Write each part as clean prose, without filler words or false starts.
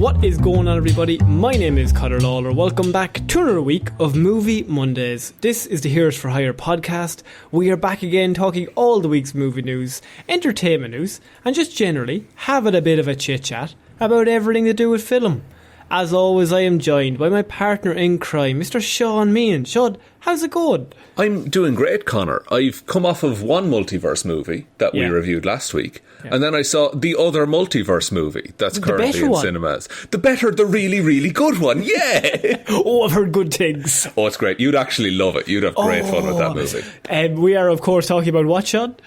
What is going on, everybody? My name is Ciara Lawler. Welcome back to another week of Movie Mondays. This is the Heroes for Hire podcast. We are back again talking all the week's movie news, entertainment news, and just generally having a bit of a chit-chat about everything to do with film. As always, I am joined by my partner in crime, Mr. Shaun Meehan. Shaun, how's it going? I'm doing great, Connor. I've come off of one multiverse movie that we reviewed last week, and then I saw the other multiverse movie that's currently in cinemas. The really, really good one, yeah! Oh, I've heard good things. Oh, it's great. You'd actually love it. You'd have great fun with that movie. We are, of course, talking about what, Shaun?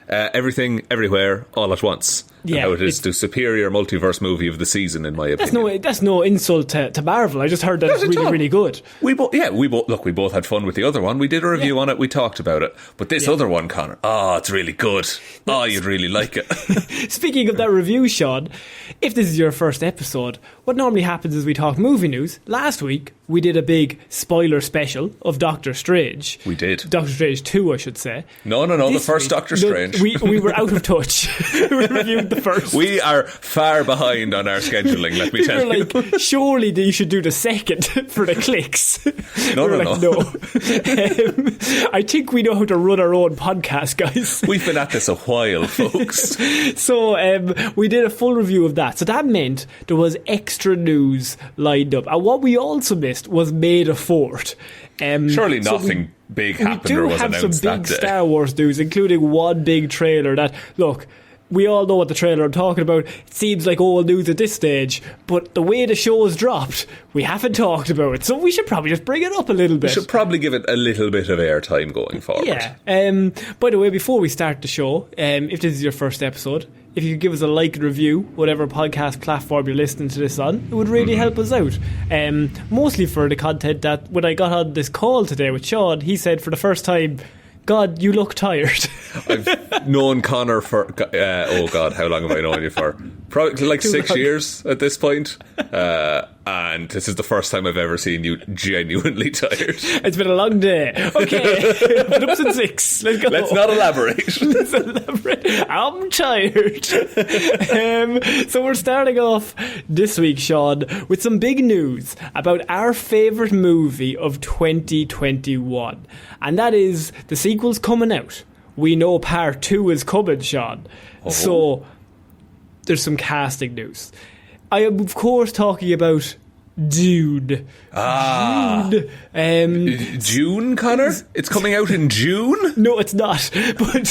Everything, Everywhere, All at Once. Yeah, how it is the superior multiverse movie of the season, in my opinion. That's no insult to Marvel. I just heard that it's really, really good. We both had fun with the other one. We did a review on it. We talked about it. But this other one, Connor, it's really good. You'd really like it. Speaking of that review, Shaun, if this is your first episode, what normally happens is we talk movie news. Last week, we did a big spoiler special of Doctor Strange. We did. Doctor Strange 2, I should say. No, the first Doctor Strange. We were out of touch. We reviewed the first. We are far behind on our scheduling, let me tell you. Like, surely you should do the second for the clicks. No. I think we know how to run our own podcast, guys. We've been at this a while, folks. So we did a full review of that. So that meant there was extra news lined up. And what we also missed was May the 4th. Surely nothing big happened or was announced that day. We do have some big Star Wars news, including one big trailer that, look, we all know what the trailer I'm talking about. It seems like old news at this stage, but the way the show is dropped, we haven't talked about it. So we should probably just bring it up a little bit. We should probably give it a little bit of airtime going forward. Yeah. By the way, before we start the show, if this is your first episode, if you could give us a like and review, whatever podcast platform you're listening to this on, it would really help us out. Mostly for the content that when I got on this call today with Shaun, he said for the first time, God, you look tired. I've known Connor for, how long have I known you for? Probably like 6 years at this point. And this is the first time I've ever seen you genuinely tired. It's been a long day. Okay, I've been up since 6. Let's go. Let's not elaborate. I'm tired. So we're starting off this week, Shaun, with some big news about our favourite movie of 2021. And that is the sequel's coming out. We know part 2 is coming, Shaun. So there's some casting news. I am, of course, talking about Dune. June, Connor? It's coming out in June? No, it's not. But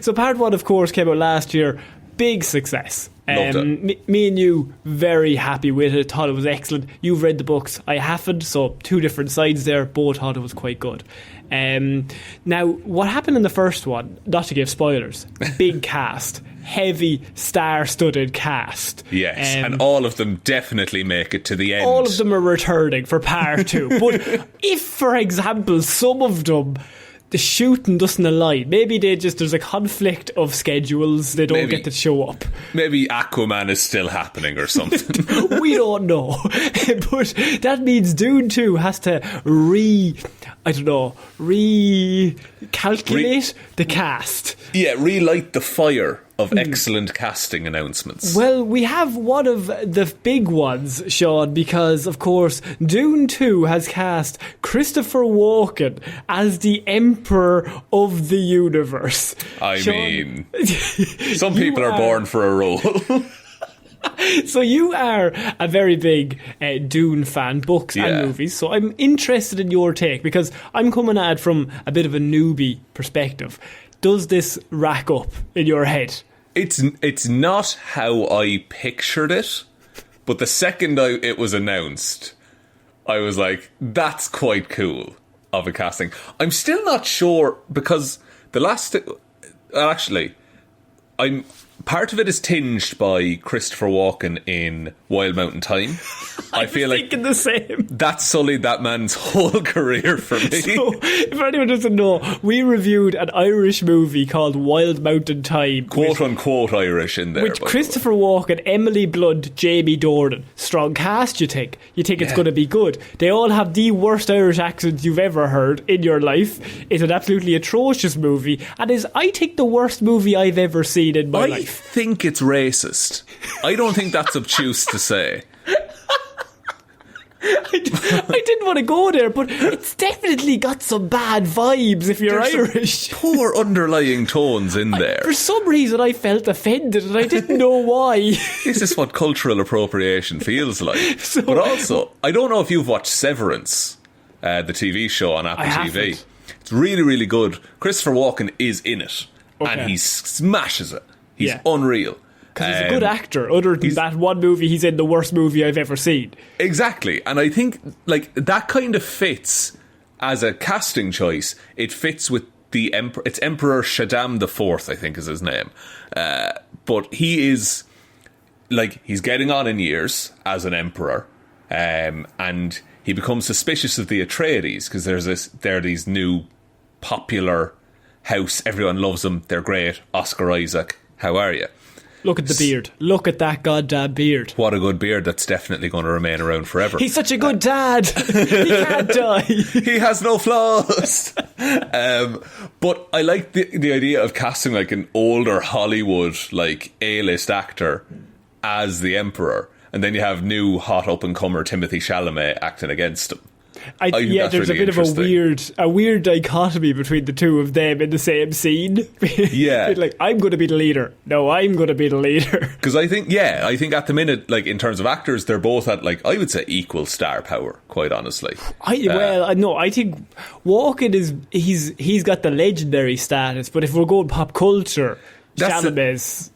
so part 1, of course, came out last year. Big success. Loved it. Me and you, very happy with it. Thought it was excellent. You've read the books. I haven't, so two different sides there. Both thought it was quite good. Now, what happened in the first one, not to give spoilers, big cast, heavy star-studded cast. Yes, and all of them definitely make it to the end. All of them are returning for part 2. But if, for example, some of them, the shooting doesn't align, maybe there's a conflict of schedules, they don't get to show up. Maybe Aquaman is still happening or something. We don't know. But that means Dune 2 has to recalculate the cast. Yeah, relight the fire of excellent casting announcements. Well, we have one of the big ones, Shaun, because, of course, Dune 2 has cast Christopher Walken as the Emperor of the Universe. Mean, some people are born for a role. So you are a very big Dune fan, books and movies, so I'm interested in your take, because I'm coming at it from a bit of a newbie perspective. Does this rack up in your head? It's not how I pictured it, but the second it was announced, I was like, that's quite cool of a casting. I'm still not sure, because the last... Actually, part of it is tinged by Christopher Walken in Wild Mountain Thyme. I feel like thinking the same. That sullied that man's whole career for me. So, if anyone doesn't know, we reviewed an Irish movie called Wild Mountain Thyme, quote unquote Irish in there, with Christopher Walken, Emily Blunt, Jamie Dornan. Strong cast, you think it's going to be good. They all have the worst Irish accents you've ever heard in your life. It's an absolutely atrocious movie, and is, I think, the worst movie I've ever seen in my life. think it's racist. I don't think that's obtuse to say. I didn't want to go there, but it's definitely got some bad vibes if you're There's Irish. Poor underlying tones in there. For some reason, I felt offended, and I didn't know why. This is what cultural appropriation feels like. But also, I don't know if you've watched Severance, the TV show on Apple TV. It's really, really good. Christopher Walken is in it, and he smashes it. He's unreal. Because he's a good actor, other than that one movie he's in, the worst movie I've ever seen. Exactly. And I think like that kind of fits as a casting choice. It fits with the Emperor. It's Emperor Shaddam IV, I think is his name. But he is like, he's getting on in years as an emperor. And he becomes suspicious of the Atreides because there are these new popular house. Everyone loves them. They're great. Oscar Isaac. How are you? Look at the beard. Look at that goddamn beard. What a good beard. That's definitely going to remain around forever. He's such a good dad. He can't die. He has no flaws. But I like the idea of casting like an older Hollywood like A-list actor as the Emperor, and then you have new hot up-and-comer Timothée Chalamet acting against him. There's really a bit of a weird dichotomy between the two of them in the same scene. Yeah. Like, I'm going to be the leader. No, I'm going to be the leader. Because I think at the minute, like in terms of actors, they're both at like, I would say equal star power, quite honestly. I think Walken he's got the legendary status, but if we're going pop culture, Chalamet's...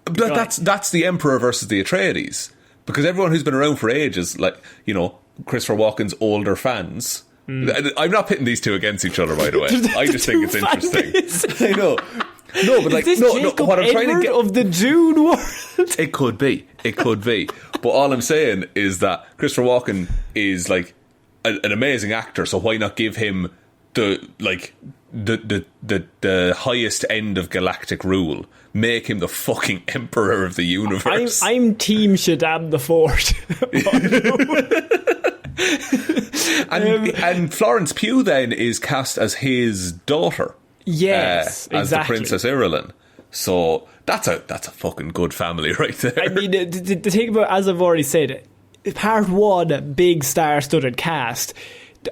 That's the Emperor versus the Atreides. Because everyone who's been around for ages, like, you know, Christopher Walken's older fans. I'm not pitting these two against each other, by the way. I just think it's interesting. I know. No, but like, what I'm trying to get of the Dune world. It could be. But all I'm saying is that Christopher Walken is like an amazing actor. So why not give him the highest end of galactic rule? Make him the fucking emperor of the universe. I'm Team Shaddam IV. and Florence Pugh then is cast as his daughter. Yes, as the Princess Irulan. So that's a fucking good family right there. I mean, the thing about, as I've already said, part one, big star-studded cast.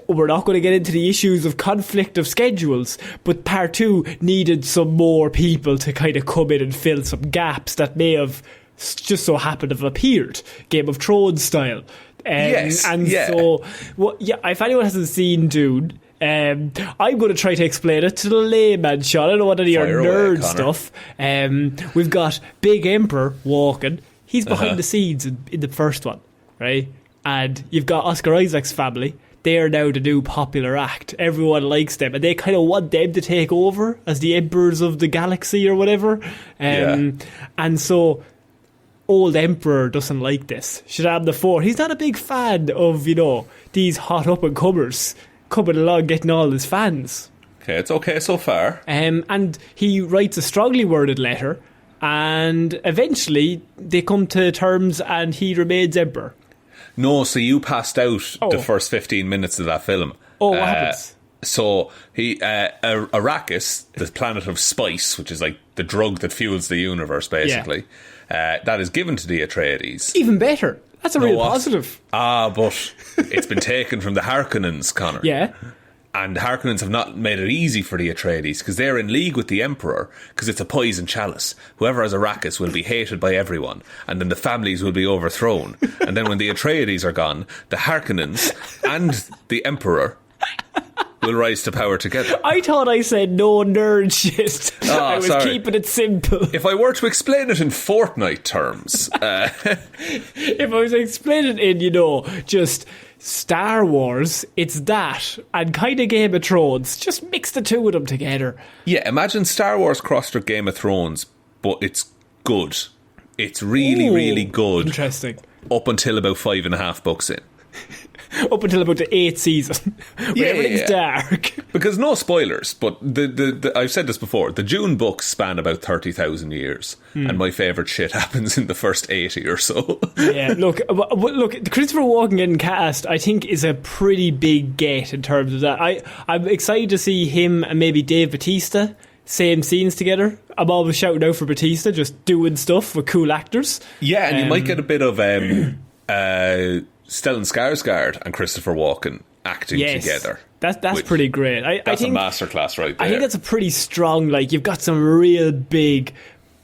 We're not going to get into the issues of conflict of schedules, but part two needed some more people to kind of come in and fill some gaps that may have just so happened to have appeared, Game of Thrones style. So, if anyone hasn't seen Dune, I'm going to try to explain it to the layman, Shaun. I don't know what any of your nerd stuff. We've got Big Emperor Walken. He's behind the scenes in the first one, right? And you've got Oscar Isaac's family. They are now the new popular act. Everyone likes them, and they kind of want them to take over as the emperors of the galaxy or whatever. And so, old emperor doesn't like this. Shaddam IV, he's not a big fan of, these hot up-and-comers coming along getting all his fans. Okay, it's okay so far. And he writes a strongly worded letter, and eventually they come to terms and he remains emperor. No, so you passed out the first 15 minutes of that film. Oh, what happens? So Arrakis, the planet of spice, which is like the drug that fuels the universe, basically, that is given to the Atreides. Even better. That's a real positive. But it's been taken from the Harkonnens, Connor. Yeah. And the Harkonnens have not made it easy for the Atreides because they're in league with the Emperor because it's a poison chalice. Whoever has Arrakis will be hated by everyone, and then the families will be overthrown. And then when the Atreides are gone, the Harkonnens and the Emperor will rise to power together. I thought I said no nerd shit. I was keeping it simple. If I were to explain it in Fortnite terms... if I was explaining it in, just... Star Wars, it's that, and kind of Game of Thrones. Just mix the two of them together. Yeah, imagine Star Wars crossed with Game of Thrones, but it's good. It's really, really good. Interesting. Up until about 5.5 books in. Up until about the 8th season, where everything's dark. Because no spoilers, but the I've said this before, the Dune books span about 30,000 years, and my favourite shit happens in the first 80 or so. Yeah, look, Christopher Walken getting cast, I think, is a pretty big get in terms of that. I'm excited to see him and maybe Dave Bautista same scenes together. I'm always shouting out for Batista, just doing stuff with cool actors. Yeah, and you might get a bit of Stellan Skarsgård and Christopher Walken acting together. That's pretty great. I think a masterclass right there. I think that's a pretty strong, like, you've got some real big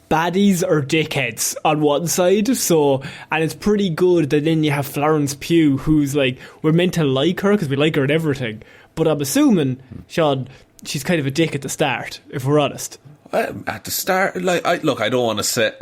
baddies or dickheads on one side, and it's pretty good that then you have Florence Pugh, who's like, we're meant to like her because we like her and everything, but I'm assuming, Shaun, she's kind of a dick at the start, if we're honest. At the start, like, I don't want to say.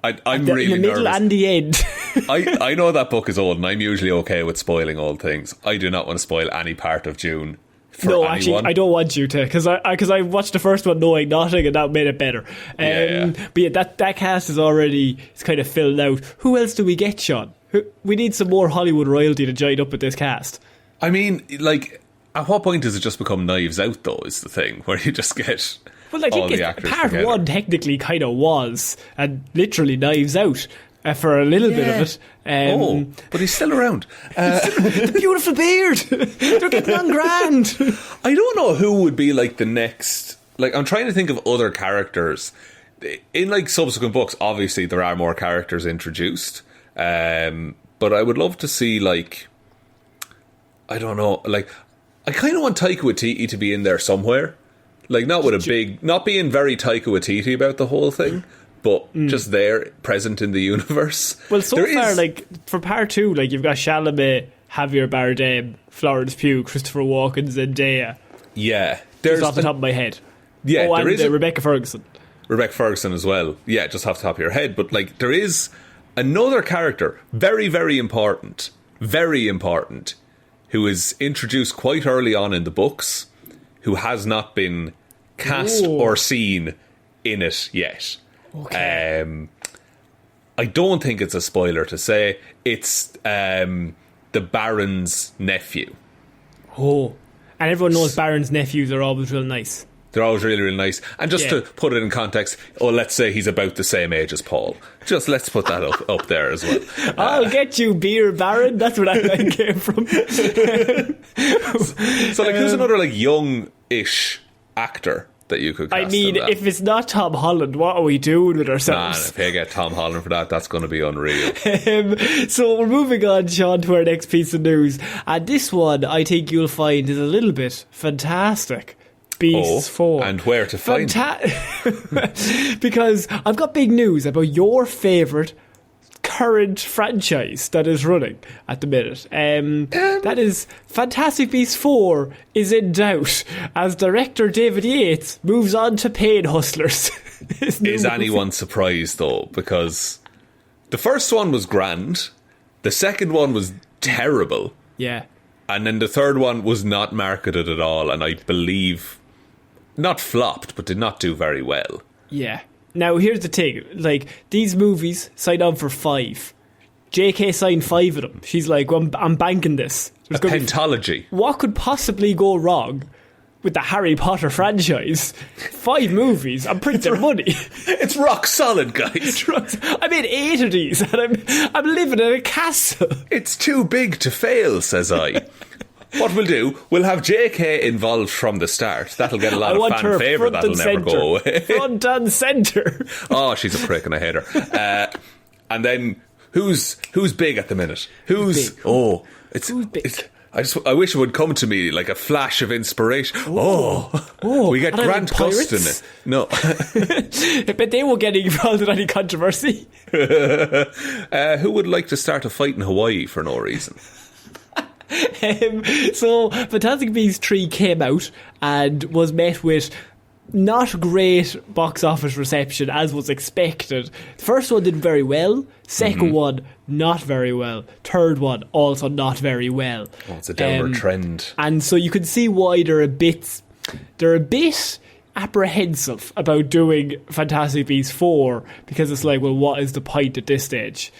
I'm really in the middle nervous. and the end. I know that book is old, and I'm usually okay with spoiling old things. I do not want to spoil any part of Dune. No, actually, I don't want you to, because I watched the first one knowing nothing, and that made it better. But yeah, that cast is kind of filled out. Who else do we get, Shaun? We need some more Hollywood royalty to join up with this cast. I mean, like, at what point does it just become Knives Out, though, is the thing, where you just get all the actors part together. One technically kind of was, and literally Knives Out. For a little bit of it. But he's still around. The beautiful beard. They're getting on grand. I don't know who would be like the next. Like, I'm trying to think of other characters. In like subsequent books, obviously there are more characters introduced. But I would love to see, like, I don't know, like, I kind of want Taika Waititi to be in there somewhere. Like, not being very Taika Waititi about the whole thing. But just there, present in the universe. Well, far, like, for part 2, like, you've got Chalamet, Javier Bardem, Florence Pugh, Christopher Walken, Zendaya. Yeah. Just off the top of my head. Yeah, and Rebecca Ferguson. Rebecca Ferguson as well. Yeah, just off the top of your head. But, like, there is another character, very, very important, who is introduced quite early on in the books, who has not been cast or seen in it yet. Okay. I don't think it's a spoiler to say it's the Baron's nephew. Oh, and everyone knows Baron's nephews are always real nice. They're always really, really nice. And just to put it in context, let's say he's about the same age as Paul. Just let's put that up there as well. I'll get you, beer Baron. That's where that line came from. So like, who's another like young-ish actor that you could cast? I mean, if it's not Tom Holland, what are we doing with ourselves? Man, if I get Tom Holland for that's going to be unreal. So we're moving on, Shaun, to our next piece of news. And this one, I think you'll find, is a little bit fantastic. Beasts 4. And where to find because I've got big news about your favourite current franchise that is running at the minute. That is Fantastic Beasts 4 is in doubt as director David Yates moves on to Pain Hustlers. Is anyone surprised though? Because the first one was grand, the second one was terrible, and then the third one was not marketed at all, and I believe not flopped but did not do very well. Now, here's the thing. Like, these movies signed on for 5. JK signed 5 of them. She's like, well, I'm banking this. A pentology. What could possibly go wrong with the Harry Potter franchise? 5 movies. I'm printing money. It's rock solid, guys. I made 8 of these, and I'm living in a castle. It's too big to fail, says I. What we'll do, we'll have JK involved from the start. That'll get a lot of fan favour. That'll never go away. Front and centre. Oh, she's a prick and I hate her. And then who's big at the minute? Who's big? I wish it would come to me like a flash of inspiration. We get Grant Gustin in it. No. But they won't get involved in any controversy. Who would like to start a fight in Hawaii for no reason? So Fantastic Beasts 3 came out and was met with not great box office reception as was expected. The first one did very well, second one not very well, third one also not very well. It's a downward trend. And so you can see why they're a bit apprehensive about doing Fantastic Beasts 4, because it's like, well, what is the point at this stage?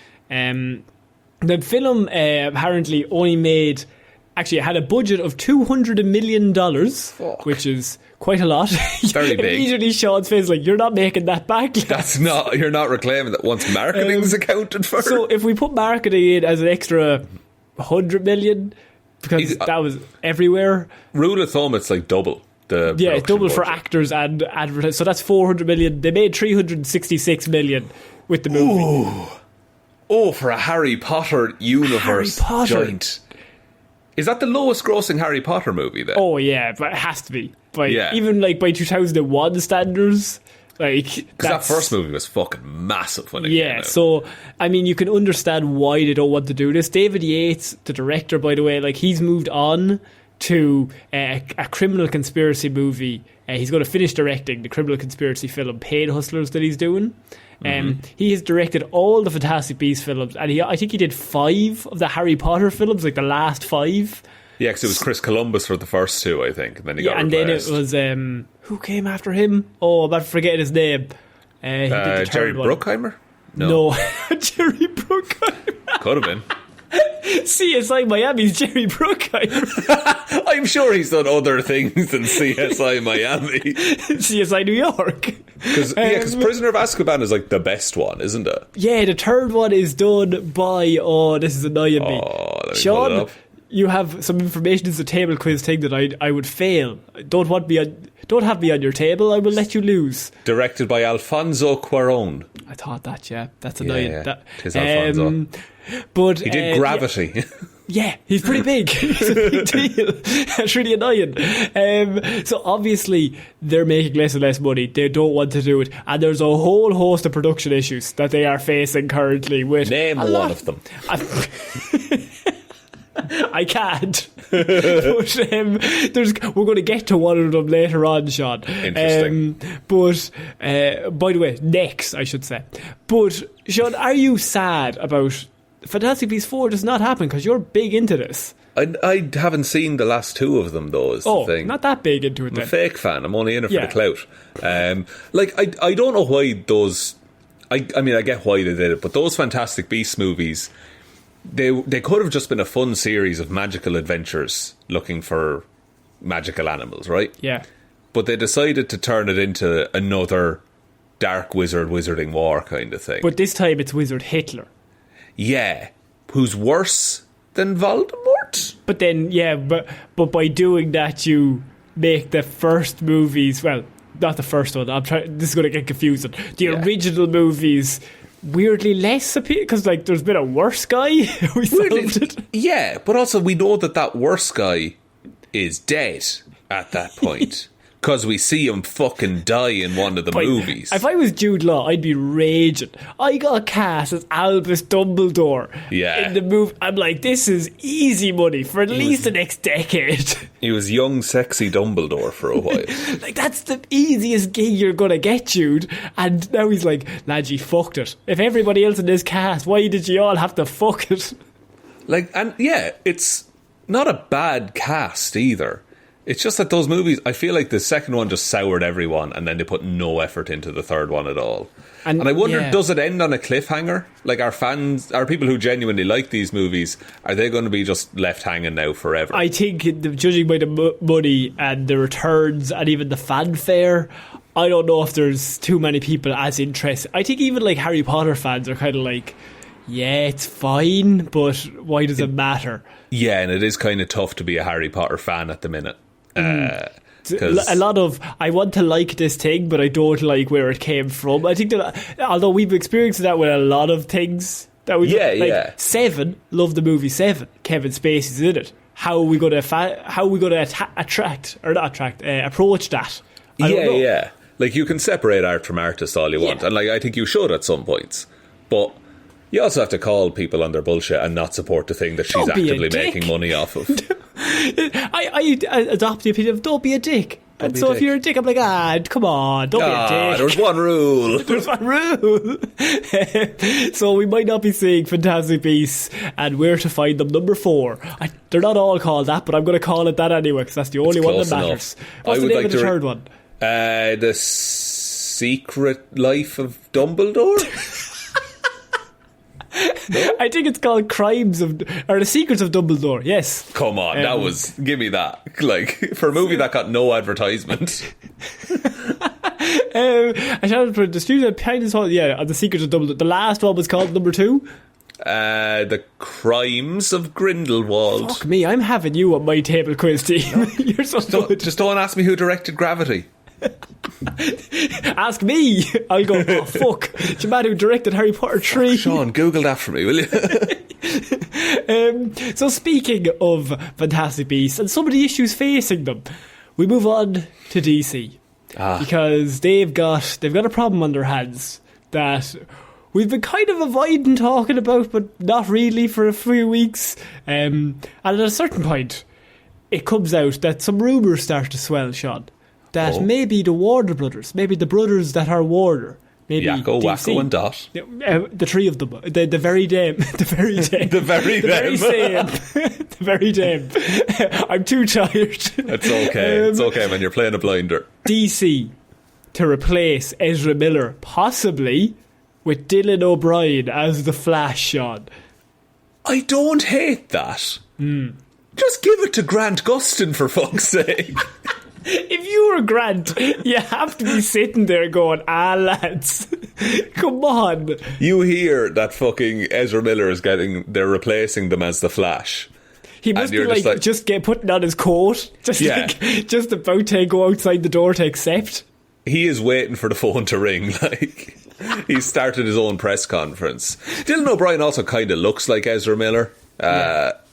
The film apparently only made... Actually, it had a budget of $200 million, which is quite a lot. Very big. Immediately, Shaun's face like, you're not making that back. You're not reclaiming that once marketing's accounted for. So if we put marketing in as an extra $100 million, because that was everywhere. Rule of thumb, it's like double The it's double for budget. actors and advertising. So that's 400 million. They made 366 million with the movie. Oh, for a Harry Potter universe Harry Potter. joint. Is that the lowest grossing Harry Potter movie then? Oh yeah, but it has to be. Yeah. Even like by 2001 standards, like Because that first movie was fucking massive when it came out. So I mean, you can understand why they don't want to do this. David Yates, the director, by the way, like he's moved on to a criminal conspiracy movie. He's going to finish directing the criminal conspiracy film Paid Hustlers that he's doing. He has directed all the Fantastic Beasts films, and I think he did 5 of the Harry Potter films, like the last 5. Yeah, because it was Chris Columbus for the first 2, I think, and then he got and replaced. then it was who came after him? Oh, I'm about to forget his name. He did the Jerry third one. Bruckheimer? No, Jerry Bruckheimer. Could have been. CSI Miami's Jerry Bruckheimer. I'm sure he's done other things than CSI Miami. CSI New York. Because Prisoner of Azkaban is like the best one, isn't it? Yeah, the third one is done by... Oh, this is annoying me. Let me pull it Shaun, up. you have some information. It's a table quiz thing that I would fail. Don't have me on your table. I will let you lose. Directed by Alfonso Cuarón. I thought that, yeah. That's annoying. Yeah. That, Tis Alfonso. But He did Gravity. Yeah, he's pretty big. He's a big deal. That's really annoying. So obviously they're making less and less money. They don't want to do it, and there's a whole host of production issues that they are facing currently. With Name one of them. I can't. But we're going to get to one of them later on, Shaun. Interesting. But by the way, next I should say. But Shaun, are you sad about Fantastic Beasts 4 does not happen because you're big into this? I haven't seen the last 2 of them, though, is the thing. Not that big into it I'm then. a fake fan. I'm only in it for the clout. I don't know why those... I mean, I get why they did it, but those Fantastic Beasts movies, they could have just been a fun series of magical adventures looking for magical animals, right? Yeah. But they decided to turn it into another dark wizarding war kind of thing. But this time it's Wizard Hitler. Yeah. Who's worse than Voldemort? But then, yeah, but by doing that, you make the first movies, well, not the first one, this is going to get confusing. The original movies weirdly less appealing, because like there's been a worse guy. We solved it. Yeah, but also we know that worse guy is dead at that point. Because we see him fucking die in one of the movies. If I was Jude Law, I'd be raging. I got cast as Albus Dumbledore in the movie. I'm like, this is easy money for at least the next decade. He was young, sexy Dumbledore for a while. Like, that's the easiest gig you're going to get, Jude. And now he's like, lads, you fucked it. If everybody else in this cast, why did you all have to fuck it? Like, and yeah, it's not a bad cast either. It's just that those movies, I feel like the second one just soured everyone, and then they put no effort into the third one at all. And I wonder, does it end on a cliffhanger? Like, are people who genuinely like these movies, are they going to be just left hanging now forever? I think, judging by the money and the returns and even the fanfare, I don't know if there's too many people as interested. I think even like Harry Potter fans are kind of like, yeah, it's fine, but why does it matter? Yeah, and it is kind of tough to be a Harry Potter fan at the minute. A lot of, I want to like this thing, but I don't like where it came from. I think that, although we've experienced that with a lot of things that we Seven, love the movie Seven. Kevin Spacey's in it. How are we going to approach that? I don't know. Yeah. Like, you can separate art from artist all you want, and like I think you should at some points, but you also have to call people on their bullshit and not support the thing that she's actively making money off of. I adopt the opinion of don't be a dick. And so if you're a dick, I'm like, come on, don't be a dick. There's one rule. There's one rule. So we might not be seeing Fantastic Beasts and Where to Find Them number 4. They're not all called that, but I'm going to call it that anyway, because that's the only one that matters. What's the name of the third one? The Secret Life of Dumbledore? No? I think it's called The Secrets of Dumbledore. Yes. Come on, give me that. Like, for a movie that got no advertisement. I shouted for the studio behind this whole, The Secrets of Dumbledore. The last one was called number 2. The Crimes of Grindelwald. Fuck me, I'm having you on my table quiz team. You're so good. Just don't ask me who directed Gravity. Ask me. I'll go, oh fuck, the man who directed Harry Potter 3. Sean, Google that for me, will you? So speaking of Fantastic Beasts and some of the issues facing them, we move on to DC. Because they've got a problem on their hands that we've been kind of avoiding talking about, but not really for a few weeks. And at a certain point, it comes out that some rumours start to swell, Sean, that maybe the Warner brothers, maybe the brothers that are Warner, maybe Yakko, DC, Wacko and Dot. The three of them, the very damn, the very damn, the very same, the very damn. I'm too tired. It's okay. It's okay, man. You're playing a blinder. DC to replace Ezra Miller, possibly with Dylan O'Brien as the Flash, Sean. I don't hate that. Just give it to Grant Gustin, for fuck's sake. If you were Grant, you have to be sitting there going, lads, come on. You hear that fucking Ezra Miller they're replacing them as the Flash. He must be like just get putting on his coat, just about to go outside the door to accept. He is waiting for the phone to ring, like he started his own press conference. Dylan O'Brien also kind of looks like Ezra Miller, but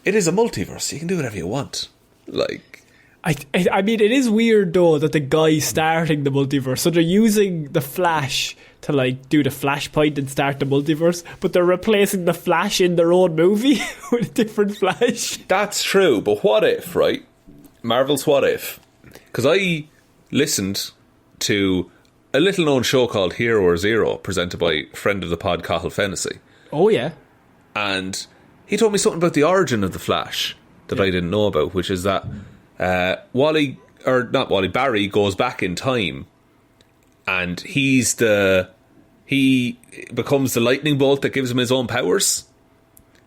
it is a multiverse. You can do whatever you want. Like, I mean, it is weird though that the guy starting the multiverse, so they're using the Flash to like do the Flashpoint and start the multiverse, but they're replacing the Flash in their own movie with a different Flash. That's true, but what if, right? Marvel's What If? Because I listened to a little known show called Hero or Zero, presented by friend of the pod, Cathal Fennessy. Oh yeah. And he told me something about the origin of the Flash that I didn't know about, which is that Barry goes back in time, and he becomes the lightning bolt that gives him his own powers.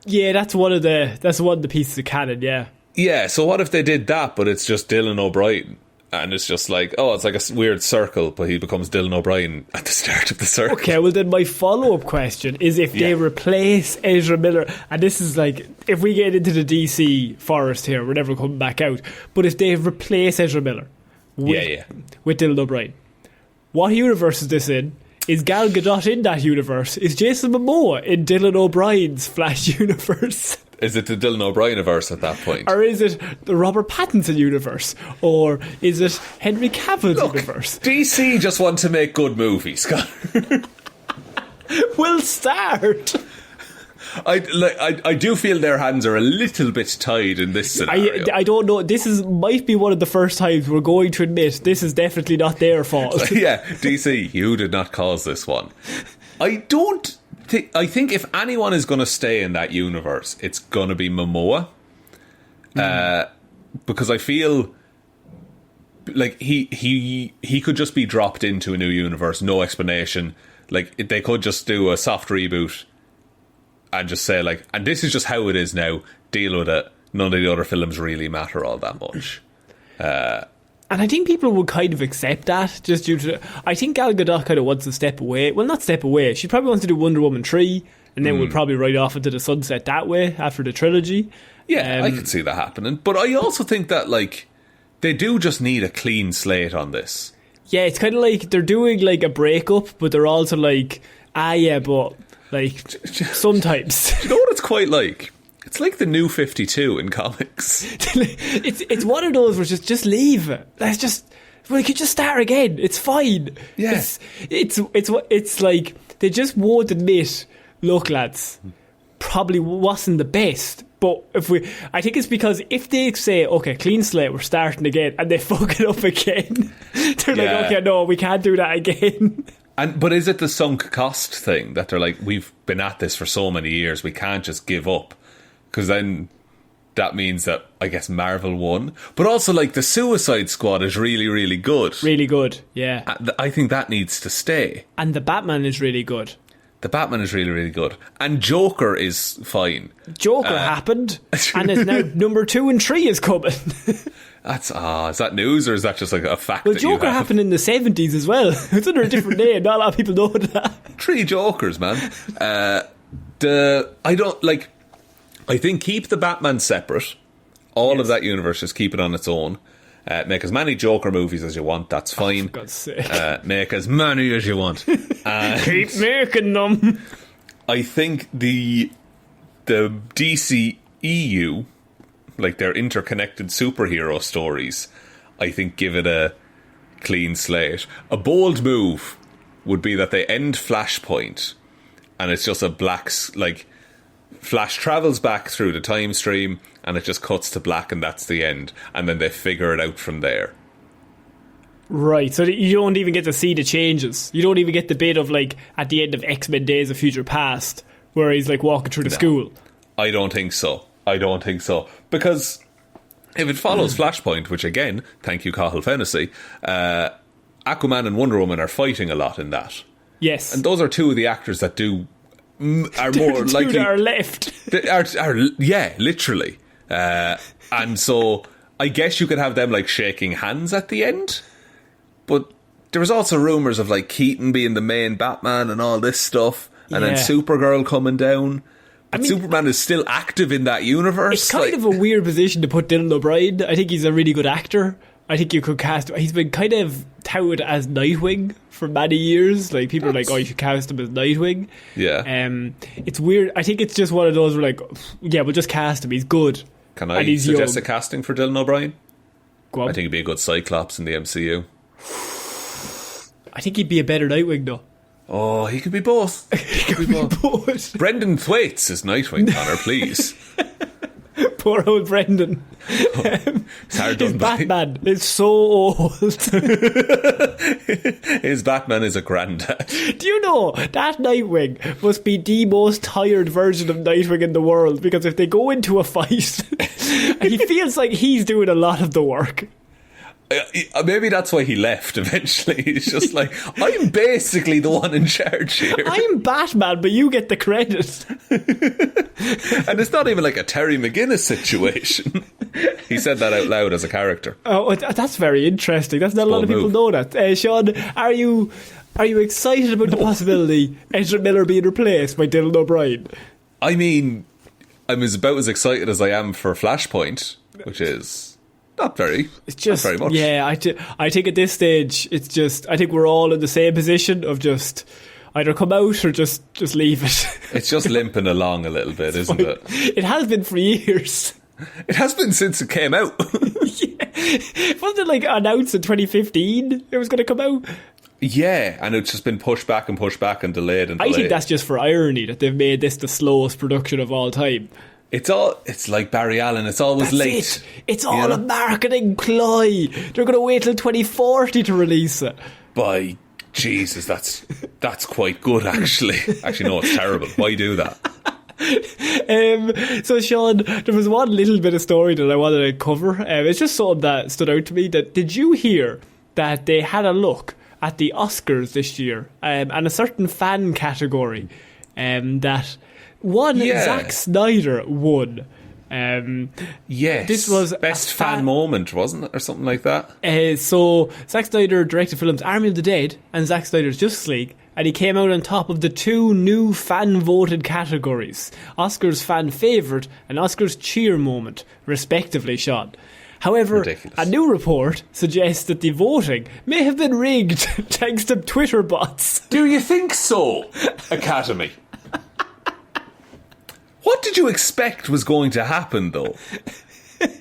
Yeah, that's one of the pieces of canon. Yeah. So what if they did that, but it's just Dylan O'Brien, and it's just like, it's like a weird circle, but he becomes Dylan O'Brien at the start of the circle. Okay, well then my follow-up question is if they replace Ezra Miller, and this is like, if we get into the DC forest here, we're never coming back out, but if they replace Ezra Miller with Dylan O'Brien, what universe is this in? Is Gal Gadot in that universe? Is Jason Momoa in Dylan O'Brien's Flash universe? Is it the Dylan O'Brien-verse at that point? Or is it the Robert Pattinson universe? Or is it Henry Cavill's universe? DC just want to make good movies, Scott. We'll start. I do feel their hands are a little bit tied in this scenario. I don't know. Might be one of the first times we're going to admit this is definitely not their fault. Yeah, DC, you did not cause this one. I think if anyone is going to stay in that universe, it's going to be Momoa. Because I feel like he could just be dropped into a new universe, no explanation. Like, they could just do a soft reboot and just say, like, and this is just how it is now, deal with it. None of the other films really matter all that much. And I think people would kind of accept that, just due to... I think Gal Gadot kind of wants to step away. Well, not step away. She probably wants to do Wonder Woman 3, and then we'll probably ride off into the sunset that way after the trilogy. Yeah, I could see that happening. But I also think that, like, they do just need a clean slate on this. Yeah, it's kind of like they're doing, like, a breakup, but they're also like, but, like, sometimes. Do you know what it's quite like? It's like the New 52 in comics. it's one of those where just leave it. We could just start again. It's fine. Yeah. It's like they just won't admit, look, lads, probably wasn't the best. But I think it's because if they say, okay, clean slate, we're starting again, and they fuck it up again, they're like, okay, no, we can't do that again. But is it the sunk cost thing that they're like, we've been at this for so many years, we can't just give up? Because then that means that, I guess, Marvel won. But also, like, the Suicide Squad is really, really good. Really good, yeah. I think that needs to stay. And the Batman is really good. The Batman is really, really good. And Joker is fine. Joker happened, and is now number 2 and 3 is coming. That's is that news, or is that just like a fact? Well, Joker happened in the 70s as well. It's under a different name. Not a lot of people know that. 3 Jokers, man. I don't like. I think keep the Batman separate. All of that universe, just keep it on its own. Make as many Joker movies as you want. That's fine. For God's sake. Make as many as you want. Keep making them. I think the DC EU, like their interconnected superhero stories, I think give it a clean slate. A bold move would be that they end Flashpoint, and it's just a like Flash travels back through the time stream, and it just cuts to black, and that's the end. And then they figure it out from there. Right, so you don't even get to see the changes. You don't even get the bit of, like, at the end of X-Men Days of Future Past, where he's, like, walking through the school. I don't think so. Because if it follows Flashpoint, which, again, thank you, Cathal Fennessy, Aquaman and Wonder Woman are fighting a lot in that. Yes. And those are two of the actors that are more likely... that are left. Yeah, literally. And so I guess you could have them, like, shaking hands at the end. But there was also rumours of, like, Keaton being the main Batman and all this stuff, and then Supergirl coming down. But Superman is still active in that universe. It's kind of a weird position to put Dylan O'Brien. I think he's a really good actor. I think you could cast... He's been kind of touted as Nightwing for many years. Like, people are like, oh, you should cast him as Nightwing. Yeah. It's weird. I think it's just one of those where, like, yeah, we'll just cast him. He's good. Can I suggest a casting for Dylan O'Brien? Go on. I think he'd be a good Cyclops in the MCU. I think he'd be a better Nightwing, though. Oh, he could be both. He could be both. Brendan Thwaites is Nightwing, Connor, please. Poor old Brendan. His Batman is so old. His Batman is a granddad. Do you know that Nightwing must be the most tired version of Nightwing in the world? Because if they go into a fight, he feels like he's doing a lot of the work. Maybe that's why he left eventually. He's just like, I'm basically the one in charge here. I'm Batman, but you get the credit. And it's not even like a Terry McGinnis situation. He said that out loud as a character. Oh, that's very interesting. That's not a lot of people know that. Shaun, are you excited about the possibility Ezra Miller being replaced by Dylan O'Brien? I mean, I'm about as excited as I am for Flashpoint, which is... Not very much. Yeah, I think at this stage, it's just... I think we're all in the same position of just either come out or just leave it. It's just limping along a little bit, isn't it? It has been for years. It has been since it came out. Yeah. Wasn't it like announced in 2015 it was going to come out? Yeah, and it's just been pushed back and delayed and delayed. I think that's just for irony that they've made this the slowest production of all time. It's like Barry Allen, it's always late. It's all a marketing ploy. They're going to wait till 2040 to release it. By Jesus, that's quite good, actually. Actually, no, it's terrible. Why do that? So Shaun, there was one little bit of story that I wanted to cover. It's just something that stood out to me. Did you hear that they had a look at the Oscars this year and a certain fan category that... Zack Snyder won. Yes. This was Best fan moment, wasn't it? Or something like that. So Zack Snyder directed films Army of the Dead and Zack Snyder's Justice League, and he came out on top of the two new fan-voted categories, Oscars fan favourite and Oscars cheer moment, respectively, Shaun. However, ridiculous. A new report suggests that the voting may have been rigged thanks to Twitter bots. Do you think so, Academy? What did you expect was going to happen, though?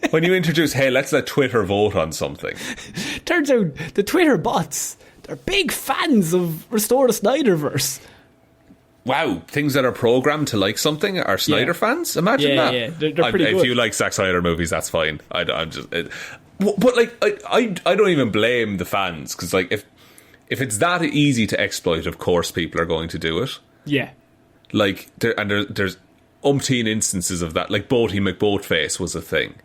When you introduce, hey, let's let Twitter vote on something. Turns out the Twitter bots, they're big fans of Restore the Snyderverse. Wow, things that are programmed to like something are Snyder fans? Imagine that. Yeah, they're pretty good. If you like Zack Snyder movies, that's fine. I'm just... But, like, I don't even blame the fans, because, like, if it's that easy to exploit, of course people are going to do it. Yeah. Like, there's umpteen instances of that. Like, Boaty McBoatface was a thing.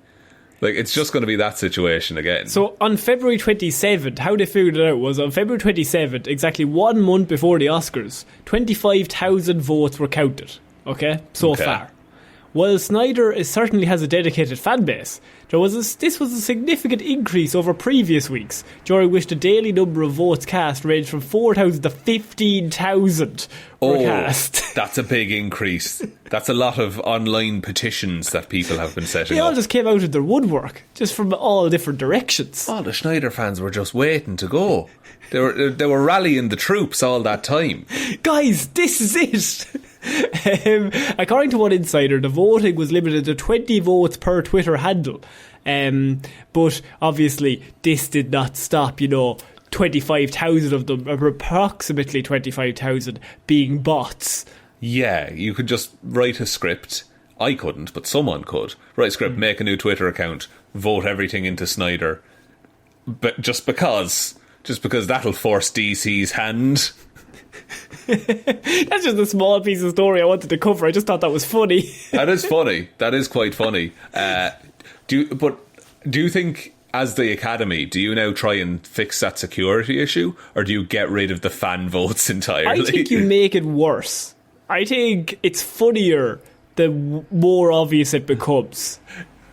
Like, it's just going to be that situation again. So on February 27th, how they figured it out was on February 27th, exactly 1 month before the Oscars, 25,000 votes were counted. Okay? So far. while Snyder certainly has a dedicated fan base, this was a significant increase over previous weeks, during which the daily number of votes cast ranged from 4,000 to 15,000 were cast. That's a big increase. That's a lot of online petitions that people have been setting They all up. just came out of their woodwork, just from all different directions. All the Snyder fans were just waiting to go. They were rallying the troops all that time. Guys, this is it! According to one insider, the voting was limited to 20 votes per Twitter handle. But obviously, this did not stop, 25,000 of them, or approximately 25,000, being bots. Yeah, you could just write a script. I couldn't, but someone could. Write a script, make a new Twitter account, vote everything into Snyder. But just because that'll force DC's hand. That's just a small piece of story I wanted to cover. I just thought that was funny. That is funny. That is quite funny. Do you think, as the Academy, do you now try and fix that security issue, or do you get rid of the fan votes entirely? I think you make it worse. I think it's funnier the more obvious it becomes.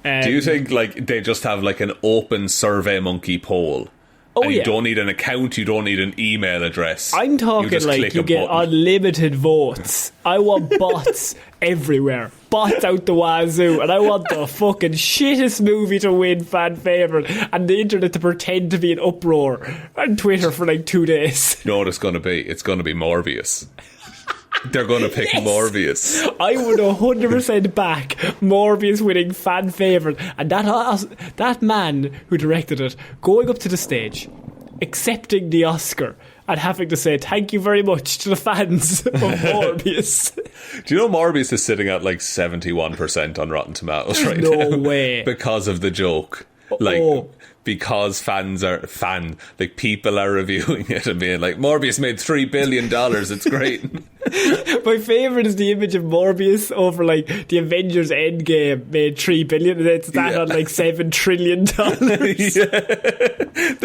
Do you think they just have an open SurveyMonkey poll? And you don't need an account, you don't need an email address. I'm talking you get unlimited votes. I want bots everywhere. Bots out the wazoo. And I want the fucking shittest movie to win fan favourite. And the internet to pretend to be an uproar. On Twitter for 2 days. You know what it's going to be? It's going to be Morbius. They're going to pick Morbius. I would 100% back Morbius winning fan favourite. And that man who directed it going up to the stage, accepting the Oscar, and having to say thank you very much to the fans of Morbius. Do you know Morbius is sitting at 71% on Rotten Tomatoes right now? No way. Because of the joke. Because people are reviewing it and being Morbius made $3 billion, it's great. My favourite is the image of Morbius over the Avengers Endgame made $3 billion, and it's that on $7 trillion. Yeah.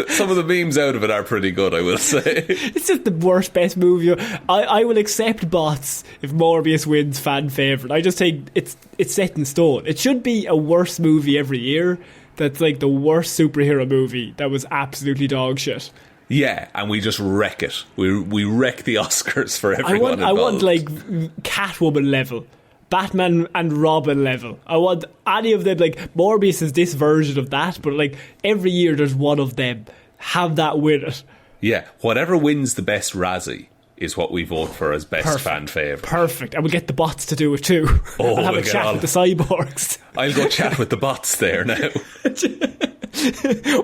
Some of the memes out of it are pretty good, I will say. It's just the worst, best movie. I will accept bots if Morbius wins fan favourite. I just think it's set in stone. It should be a worse movie every year. That's the worst superhero movie that was absolutely dog shit. Yeah, and we just wreck it. We wreck the Oscars for everyone involved. I want Catwoman level, Batman and Robin level. I want any of them. Morbius is this version of that, but every year there's one of them. Have that win it. Yeah, whatever wins the best Razzie is what we vote for as best fan favourite. Perfect. And we'll get the bots to do it too. I'll have a chat with the cyborgs. I'll go chat with the bots there now.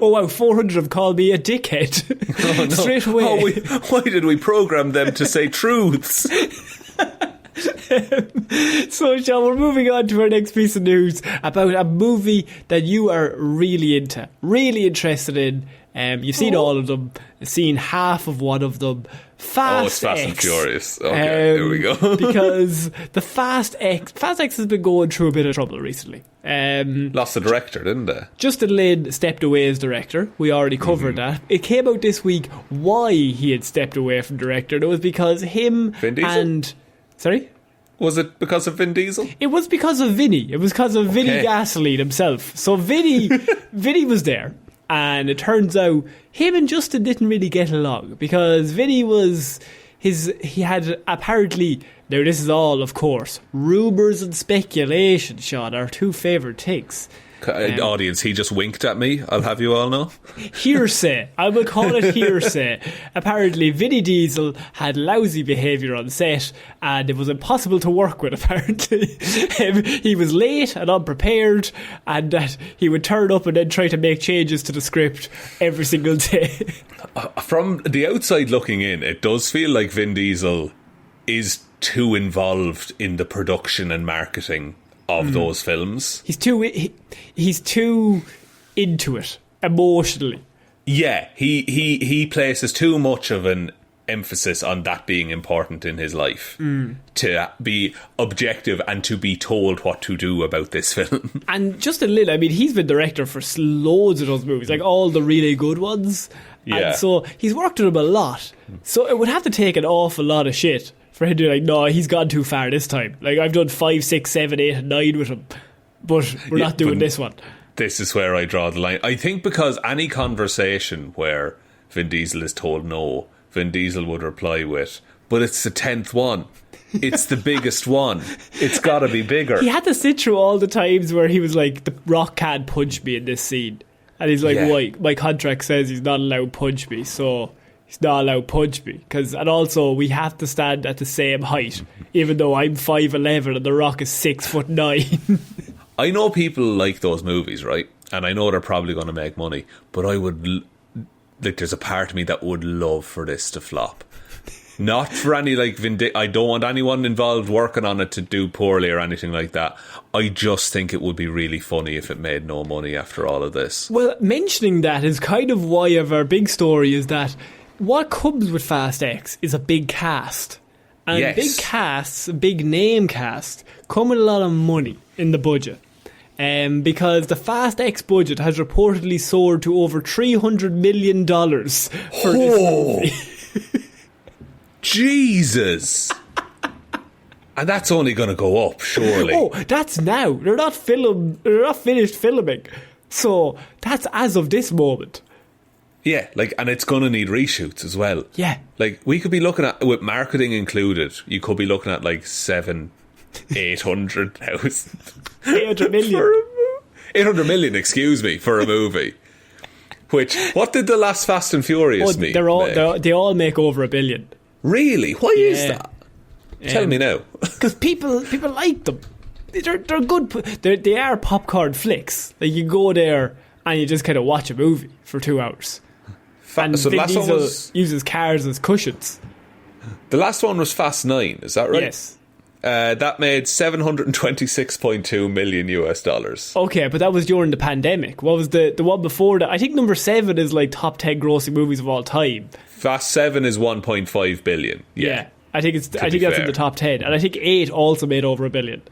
Oh wow, 400 have called me a dickhead. Oh, no. Straight away. Why did we program them to say truths? So, Shaun, we're moving on to our next piece of news about a movie that you are really into, really interested in. You've seen all of them, seen half of one of them. Fast X. And Furious. Okay, there we go. Because the Fast X has been going through a bit of trouble recently. Lost the director, didn't they? Justin Lin stepped away as director. We already covered that. It came out this week why he had stepped away from director. And it was because him Vin Diesel? and... Sorry? Was it because of Vin Diesel? It was because of Vinny. It was because of Vinny Gasoline himself. So Vinny was there. And it turns out him and Justin didn't really get along because Vinny he had apparently, now this is all of course rumours and speculation, Shaun, our two favourite things. Audience, he just winked at me, I'll have you all know. Hearsay. I will call it hearsay. Apparently Vinny Diesel had lousy behaviour on set and it was impossible to work with, apparently. He was late and unprepared and that he would turn up and then try to make changes to the script every single day. From the outside looking in, it does feel like Vin Diesel is too involved in the production and marketing of those films. He's too into it emotionally. Yeah, he places too much of an emphasis on that being important in his life to be objective and to be told what to do about this film. And Justin Lin, I mean, he's been director for loads of those movies, all the really good ones. Yeah. And so he's worked with him a lot. So it would have to take an awful lot of shit For him to be like, no, he's gone too far this time. Like, I've done 5, 6, 7, 8 and 9 with him, but we're not doing this one. This is where I draw the line. I think because any conversation where Vin Diesel is told no, Vin Diesel would reply with, but it's the 10th one. It's the biggest one. It's got to be bigger. He had to sit through all the times where he was like, the Rock can't punch me in this scene. And he's like, why? My contract says he's not allowed to punch me, so he's not allowed to punch me. And also, we have to stand at the same height, even though I'm 5'11" and the Rock is 6'9". I know people like those movies, right? And I know they're probably going to make money, but I would... like, there's a part of me that would love for this to flop. Not for any, like, I don't want anyone involved working on it to do poorly or anything like that. I just think it would be really funny if it made no money after all of this. Well, mentioning that is kind of why of our big story is that what comes with Fast X is a big cast. And big casts, big name cast, come with a lot of money in the budget. Because the Fast X budget has reportedly soared to over $300 million for this movie. Jesus! And that's only going to go up, surely. Oh, that's now. They're not finished filming. So that's as of this moment. Yeah, like, and it's going to need reshoots as well. Yeah. Like, we could be looking at, with marketing included, you could be looking at like 800,000. 800 million. 800 million, excuse me, for a movie. Which, what did the last Fast and Furious make? They all make over $1 billion. Really? Why is that? Tell me now. Because people like them. They're good. They are popcorn flicks. Like, you go there and you just kind of watch a movie for 2 hours. And so Vin Diesel uses cars as cushions. The last one was Fast 9, is that right? Yes. That made $726.2 million US. Okay, but that was during the pandemic. What was the one before that? I think number 7 is like top 10 grossing movies of all time. Fast 7 is 1.5 billion. Yeah. I think that's in the top 10. And I think 8 also made over $1 billion.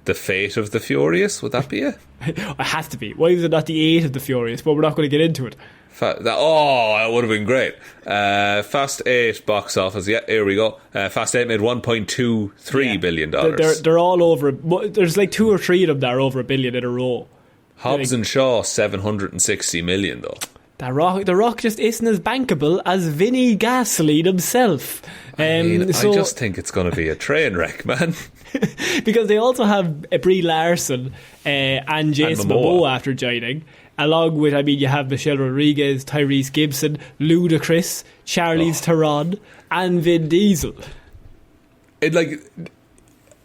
The Fate of the Furious, would that be it? It has to be. Why is it not the 8 of the Furious? But we're not going to get into it. That would have been great. Fast 8 box office. Yeah, here we go. Fast 8 made $1.23 billion. They're all over. There's like 2 or 3 of them that are over $1 billion in a row. Hobbs and Shaw, 760 million though. The Rock just isn't as bankable as Vinny Gasoline himself. I just think it's going to be a train wreck, man. Because they also have Brie Larson and Jason Momoa after joining. Along with, you have Michelle Rodriguez, Tyrese Gibson, Ludacris, Charlize Theron, and Vin Diesel.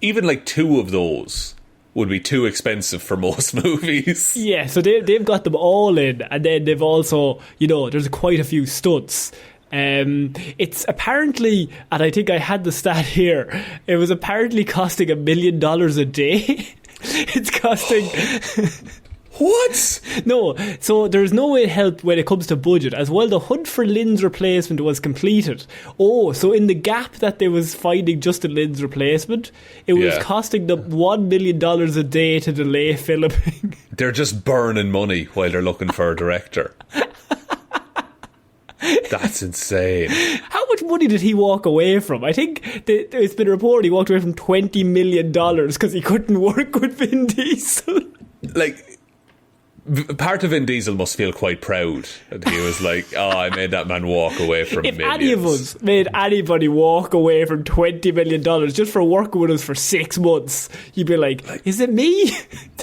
Even 2 of those would be too expensive for most movies. Yeah, so they've got them all in, and then they've also, there's quite a few stunts. It's apparently, and I think I had the stat here, it was apparently costing $1 million a day. It's costing... What? No, so there's no way to help when it comes to budget. As well, the hunt for Lin's replacement was completed. Oh, so in the gap that they was finding Justin Lin's replacement, it was costing them $1 million a day to delay filming. They're just burning money while they're looking for a director. That's insane. How much money did he walk away from? I think it's been reported he walked away from $20 million because he couldn't work with Vin Diesel. Part of Vin Diesel must feel quite proud. And he was like, I made that man walk away from if millions. Any of us made anybody walk away from $20 million just for working with us for 6 months, you'd be like, is it me?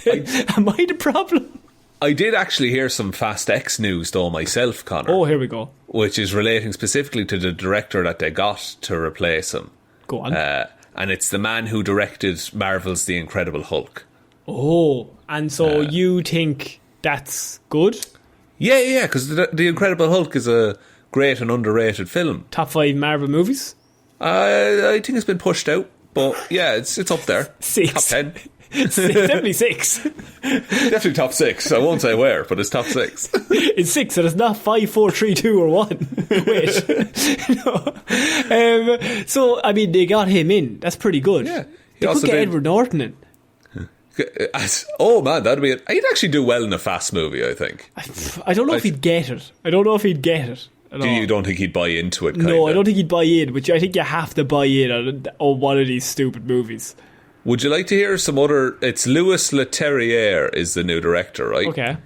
Am I the problem? I did actually hear some Fast X news though myself, Connor. Oh, here we go. Which is relating specifically to the director that they got to replace him. Go on. And it's the man who directed Marvel's The Incredible Hulk. Oh, and so you think... that's good? Yeah, because the Incredible Hulk is a great and underrated film. Top 5 Marvel movies? I think it's been pushed out, but yeah, it's up there. 6. Top 10. Definitely 6. Definitely top 6. I won't say where, but it's top 6. It's 6, and it's not 5, 4, 3, 2 or 1. Wait. No. So, they got him in. That's pretty good. Yeah. They could get Edward Norton in. Oh man, that'd be... He'd actually do well in a Fast movie, I think. I don't know if he'd get it. at Do all. you don't think he'd buy into it? No, I don't think he'd buy in, which I think you have to buy in on one of these stupid movies. Would you like to hear some other... It's Louis Leterrier is the new director, right? Okay.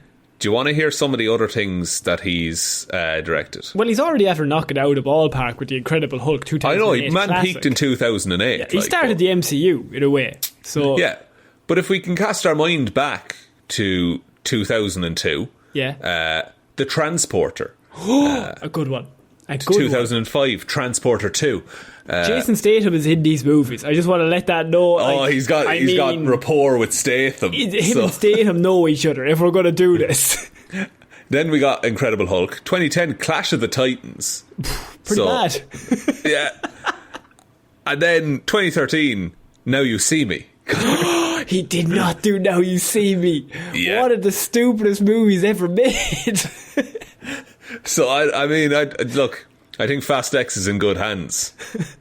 Do you want to hear some of the other things that he's directed? Well, he's already after knocking out of ballpark with the Incredible Hulk 2008 I know, man classic. peaked in 2008. Yeah, he started the MCU, in a way. So Yeah, but if we can cast our mind back to 2002... Yeah. The Transporter. A good one. A good 2005, Transporter 2. one. Jason Statham is in these movies. I just want to let that know. He's got rapport with Statham. Him and Statham know each other if we're going to do this. Then we got Incredible Hulk. 2010, Clash of the Titans. Pretty bad. Yeah. And then 2013, Now You See Me. He did not do Now You See Me. Yeah. One of the stupidest movies ever made. So, I mean, look, I think Fast X is in good hands.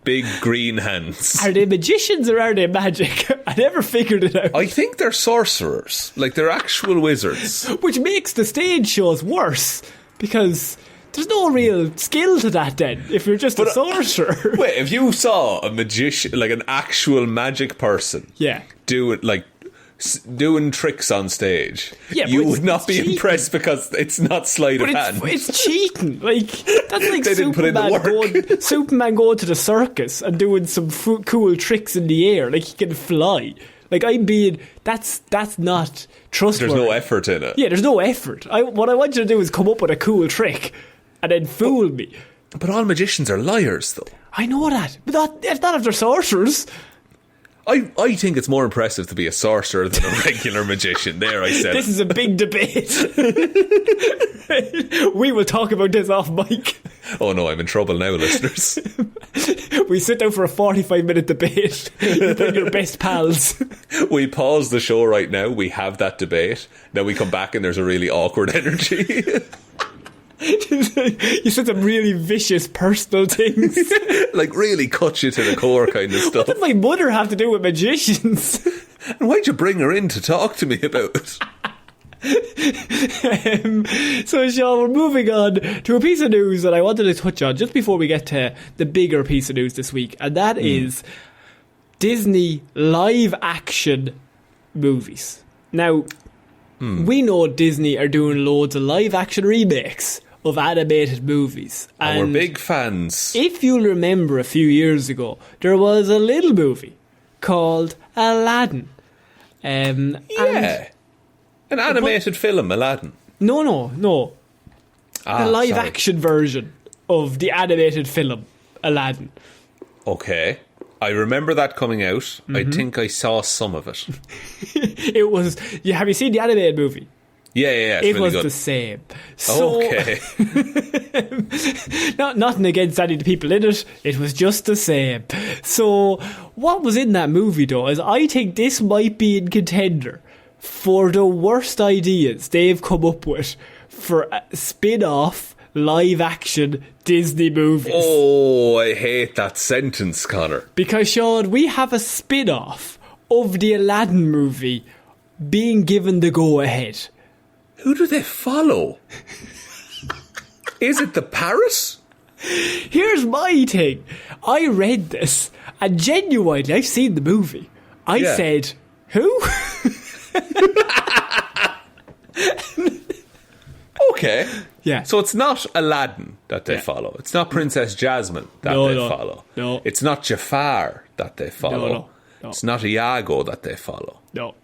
Big green hands. Are they magicians or are they magic? I never figured it out. I think they're sorcerers. Like, they're actual wizards. Which makes the stage shows worse, because there's no real skill to that then, if you're just a sorcerer. Wait, if you saw a magician, like an actual magic person, Yeah. doing tricks on stage, Yeah, you but would not be cheating. impressed because it's not sleight of But hand. it's cheating. Like, that's like They didn't put in the Superman going to the circus and doing some cool tricks in the air. Like, he can fly. Like, that's not trustworthy. There's no effort in it. Yeah, there's no effort. What I want you to do is come up with a cool trick and then fool me. But all magicians are liars, though. I know that. But not if they're sorcerers. I think it's more impressive to be a sorcerer than a regular magician. There, I said This it. is a big debate. We will talk about this off mic. Oh no, I'm in trouble now, listeners. We sit down for a 45-minute debate. You bring your best pals. We pause the show right now. We have that debate. Then we come back and there's a really awkward energy. You said some really vicious personal things. Like really cut you to the core kind of stuff. What did my mother have to do with magicians? And why'd you bring her in to talk to me about it? So, Shaun, we're moving on to a piece of news that I wanted to touch on just before we get to the bigger piece of news this week, and that is Disney live-action movies. Now, we know Disney are doing loads of live-action remakes of animated movies. And we're big fans. If you'll remember a few years ago, there was a little movie called Aladdin. An animated film, Aladdin. No. The live sorry. action version of the animated film, Aladdin. Okay. I remember that coming out. I think I saw some of it. It was... Have you seen the animated movie? Yeah, it's It really was good. the same. So, Okay. nothing against any of the people in it. It was just the same. So, what was in that movie, though, is I think this might be in contender for the worst ideas they've come up with for spin-off live-action Disney movies. Oh, I hate that sentence, Connor. Because, Shaun, we have a spin-off of the Aladdin movie being given the go-ahead. Who do they follow? Is it the parrot? Here's my thing. I read this, and genuinely, I've seen the movie. I said, who? Okay. Yeah. So it's not Aladdin that they follow. It's not Princess Jasmine that they follow. No. It's not Jafar that they follow. No. It's not Iago that they follow. No.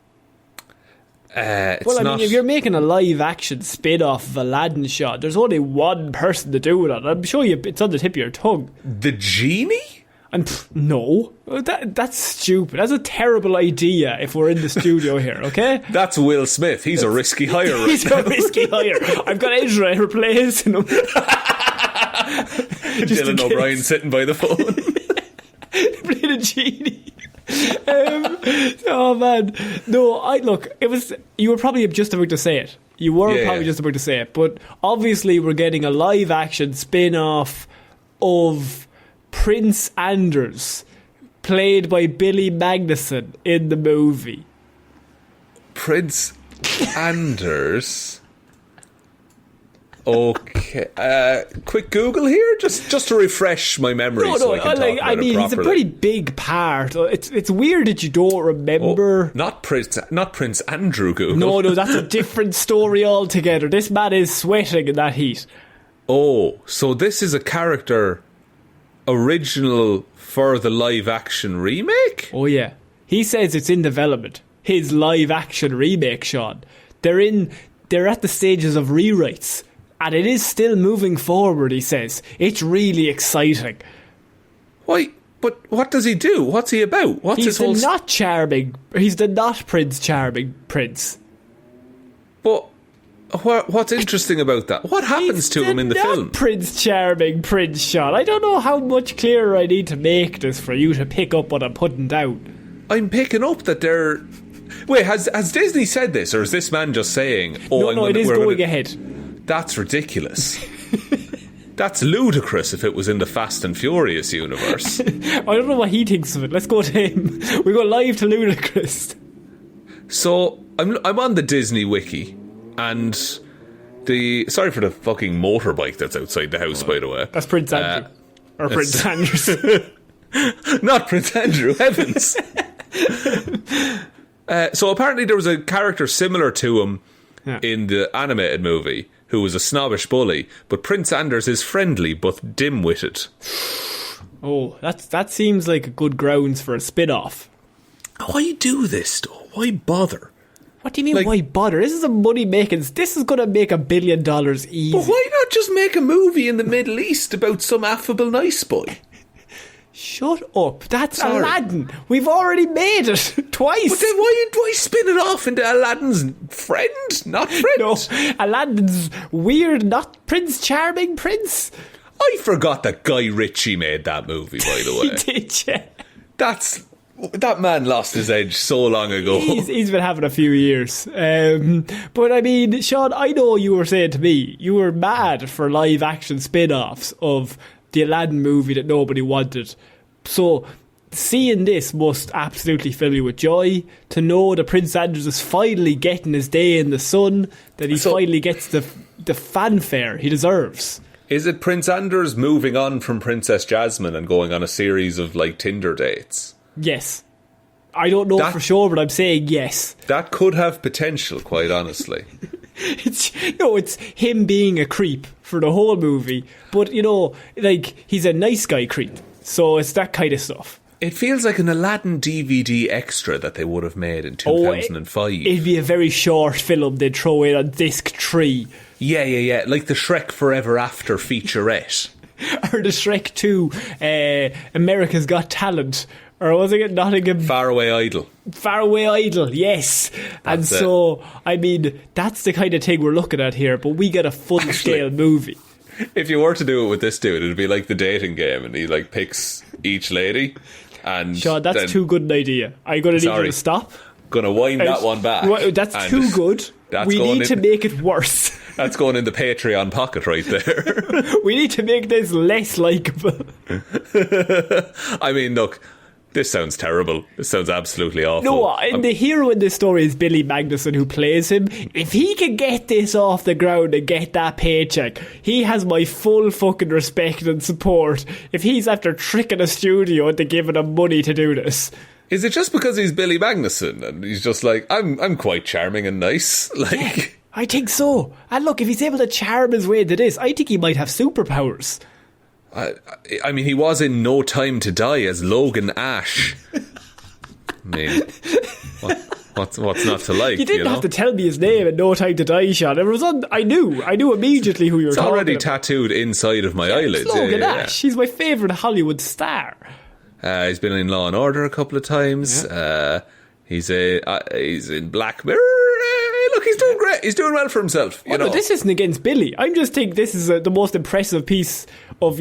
It's Well, I not... mean, if you're making a live-action spin-off of Aladdin shot, there's only one person to do it on. I'm sure it's on the tip of your tongue. The genie? And no, that's stupid. That's a terrible idea if we're in the studio here, okay? That's Will Smith. He's a risky hire right He's now. a risky hire. I've got Ezra replacing him. Dylan O'Brien sitting by the phone. Playing a genie. Oh man, no. It was. You were probably just about to say it. You were probably just about to say it, but obviously we're getting a live-action spin-off of Prince Anders, played by Billy Magnuson in the movie. Prince Anders. Okay, quick Google here, just to refresh my memory. No, so I can talk about it he's a properly. pretty big part. It's weird that you don't remember. Not Prince Andrew. Google. No, that's a different story altogether. This man is sweating in that heat. Oh, so this is a character original for the live action remake? Oh yeah, he says it's in development. His live action remake, Shaun. They're at the stages of rewrites. And it is still moving forward, he says. It's really exciting. Why? But what does he do? What's he about? What's his whole... He's the not Prince Charming Prince. But what's interesting about that? What happens to him in the film? Prince Charming Prince, Shaun. I don't know how much clearer I need to make this for you to pick up what I'm putting down. I'm picking up that they're... Wait, has Disney said this? Or is this man just saying... Oh, it is going ahead. That's ridiculous. That's ludicrous if it was in the Fast and Furious universe. I don't know what he thinks of it. Let's go to him. We go live to ludicrous. So I'm on the Disney wiki, and sorry for the fucking motorbike that's outside the house, by the way. That's Prince Andrew. Or Prince Anderson. Not Prince Andrew, heavens. So apparently there was a character similar to him in the animated movie who was a snobbish bully, but Prince Anders is friendly but dim-witted. Oh, that seems like good grounds for a spin-off. Why do this, though? Why bother? What do you mean, why bother? This is a money-making... This is going to make $1 billion easy. But why not just make a movie in the Middle East about some affable nice boy? Shut up. That's Aladdin. We've already made it twice. But then why spin it off into Aladdin's friend? Not friend? No, Aladdin's weird, not Prince Charming Prince. I forgot that Guy Ritchie made that movie, by the way. Did you? That man lost his edge so long ago. He's been having a few years. But I mean, Shaun, I know you were saying to me, you were mad for live action spin-offs of the Aladdin movie that nobody wanted. So seeing this must absolutely fill you with joy to know that Prince Andrews is finally getting his day in the sun, that he finally gets the fanfare he deserves. Is it Prince Anders moving on from Princess Jasmine and going on a series of like Tinder dates? Yes. I don't know for sure, but I'm saying yes. That could have potential, quite honestly. It's him being a creep for the whole movie, but he's a nice guy creep, so it's that kind of stuff. It feels like an Aladdin DVD extra that they would have made in 2005. It'd be a very short film they'd throw in on disc 3. Yeah, like the Shrek Forever After featurette. Or the Shrek 2 America's Got Talent. Or was it Nottingham? Faraway Idol. Faraway Idol, yes. And so, I mean, that's the kind of thing we're looking at here, but we get a full-scale movie. If you were to do it with this dude, it'd be like the dating game, and he like picks each lady. And Shaun, that's too good an idea. I'm going to need you to stop. Going to wind that one back. That's too good. We need to make it worse. That's going in the Patreon pocket right there. We need to make this less likeable. I mean, look, this sounds terrible. This sounds absolutely awful. No, and the hero in this story is Billy Magnuson, who plays him. If he can get this off the ground and get that paycheck, he has my full fucking respect and support. If he's after tricking a studio into giving him money to do this. Is it just because he's Billy Magnuson and he's just like, I'm quite charming and nice? Like, yeah, I think so. And look, if he's able to charm his way into this, I think he might have superpowers. I mean, he was in No Time to Die as Logan Ash. I mean, what's not to like? You didn't have to tell me his name in No Time to Die, Shaun. It was I knew immediately who you were talking about. It's already tattooed inside of my eyelids. It's Logan Ash. He's my favourite Hollywood star. He's been in Law and Order a couple of times. Yeah. He's in Black Mirror. Look, he's doing great. He's doing well for himself. You know. No, this isn't against Billy. I just think this is the most impressive piece of,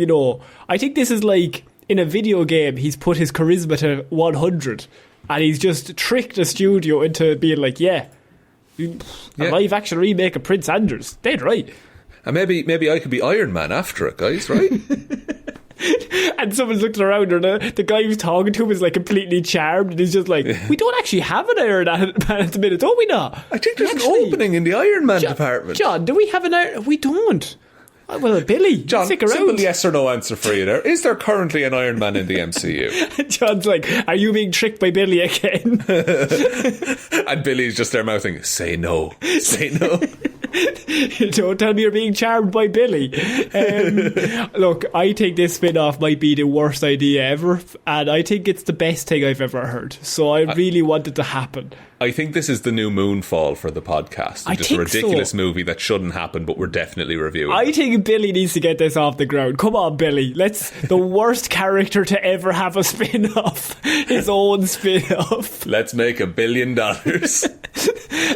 I think this is like in a video game, he's put his charisma to 100 and he's just tricked a studio into being like, a live action remake of Prince Andrews. Dead right. And maybe I could be Iron Man after it, guys, right? And someone's looking around, and the guy who's talking to him is like completely charmed, and he's just like, we don't actually have an Iron Man at the minute, don't we not? I think there's an opening in the Iron Man department. John, do we have an Iron... We don't. Oh, well, Billy, John, stick around. simple yes or no answer for you there. Is there currently an Iron Man in the MCU? John's like, are you being tricked by Billy again? And Billy's just there mouthing, say no, say no. Don't tell me you're being charmed by Billy. Look, I think this spin-off might be the worst idea ever, and I think it's the best thing I've ever heard. So I really want it to happen. I think this is the new Moonfall for the podcast. Just a ridiculous movie that shouldn't happen, but we're definitely reviewing. I think Billy needs to get this off the ground. Come on, Billy. The worst character to ever have a spin-off. His own spin-off. Let's make $1 billion.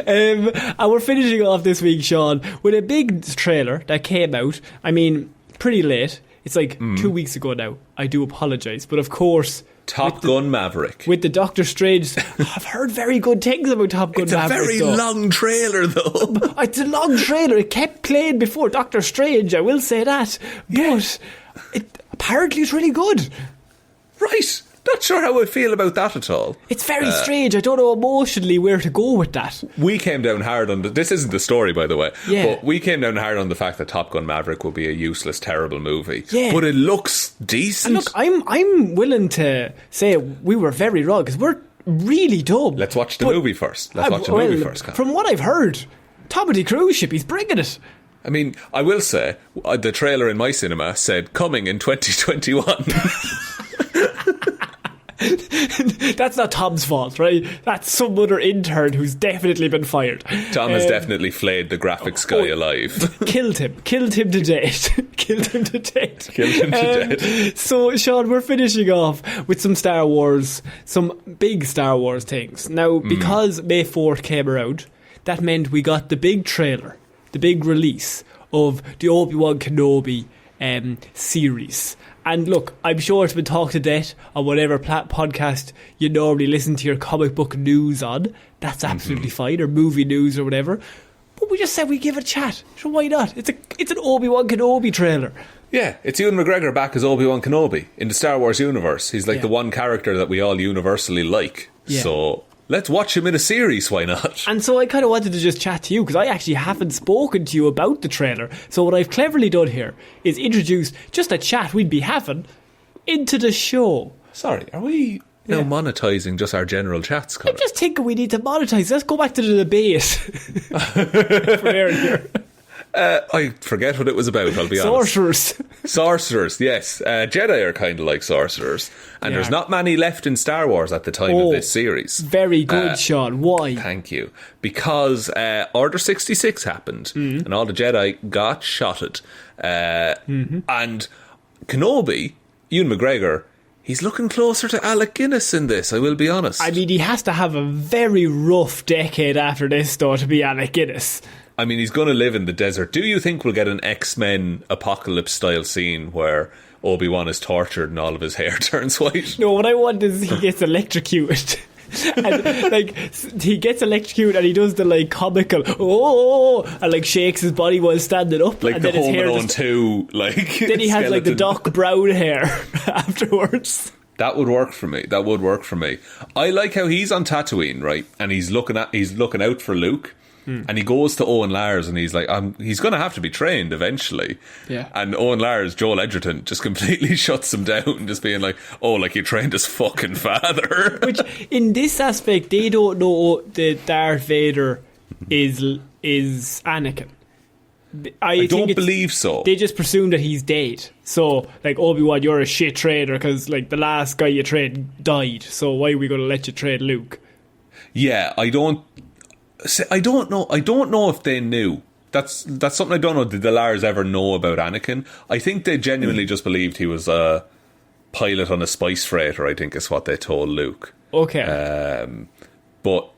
And we're finishing off this week, Shaun, with a big trailer that came out. I mean, pretty late. It's like 2 weeks ago now. I do apologise. But of course... Top Gun Maverick. With the Doctor Strange. I've heard very good things about Top Gun Maverick. It's a very long trailer, though. It's a long trailer. It kept playing before Doctor Strange, I will say that. But apparently it's really good. Right. Not sure how I feel about that at all. It's very strange. I don't know emotionally where to go with that. We came down hard on this isn't the story, by the way. Yeah. But we came down hard on the fact that Top Gun Maverick will be a useless, terrible movie. Yeah. But it looks decent. And look, I'm willing to say we were very wrong, because we're really dumb. Let's watch the movie first. From what I've heard, Tommy Cruise ship, he's bringing it. I mean, I will say, the trailer in my cinema said, coming in 2021. That's not Tom's fault, right? That's some other intern who's definitely been fired. Tom has definitely flayed the graphics guy alive. Killed him to death. Killed him to death. So, Shaun, we're finishing off with some Star Wars, some big Star Wars things. Now, because May 4th came around, that meant we got the big trailer, the big release of the Obi-Wan Kenobi series. And look, I'm sure it's been talked to death on whatever podcast you normally listen to your comic book news on. That's absolutely fine, or movie news or whatever. But we just said we'd give it a chat. So why not? It's an Obi-Wan Kenobi trailer. Yeah, it's Ewan McGregor back as Obi-Wan Kenobi in the Star Wars universe. He's like the one character that we all universally like. Yeah. So let's watch him in a series, why not? And so I kind of wanted to just chat to you, because I actually haven't spoken to you about the trailer. So what I've cleverly done here is introduce just a chat we'd be having into the show. Sorry, are we now monetising just our general chats, Colin? I'm just thinking we need to monetise. Let's go back to the debate from here. I forget what it was about, I'll be honest. Sorcerers, yes. Jedi are kind of like sorcerers. And there's not many left in Star Wars at the time of this series. Very good, Shaun. Why? Thank you. Because Order 66 happened, and all the Jedi got shotted. And Kenobi, Ewan McGregor, he's looking closer to Alec Guinness in this, I will be honest. I mean, he has to have a very rough decade after this, though, to be Alec Guinness. I mean, he's going to live in the desert. Do you think we'll get an X-Men apocalypse style scene where Obi-Wan is tortured and all of his hair turns white? No, what I want is he gets electrocuted. And he gets electrocuted and he does the comical and shakes his body while standing up, like and the then his Home hair Alone 2 then he has the Doc Brown hair afterwards. That would work for me. I like how he's on Tatooine, right? And he's looking out for Luke. And he goes to Owen Lars and he's like, he's going to have to be trained eventually. Yeah. And Owen Lars, Joel Edgerton, just completely shuts him down, just being like, he trained his fucking father. Which, in this aspect, they don't know that Darth Vader is Anakin. I don't believe so. They just presume that he's dead. So, Obi-Wan, you're a shit trainer because, the last guy you trained died. So why are we going to let you train Luke? Yeah, I don't know. I don't know if they knew. That's something I don't know. Did the Lars ever know about Anakin? I think they genuinely just believed he was a pilot on a spice freighter, I think is what they told Luke. Okay. But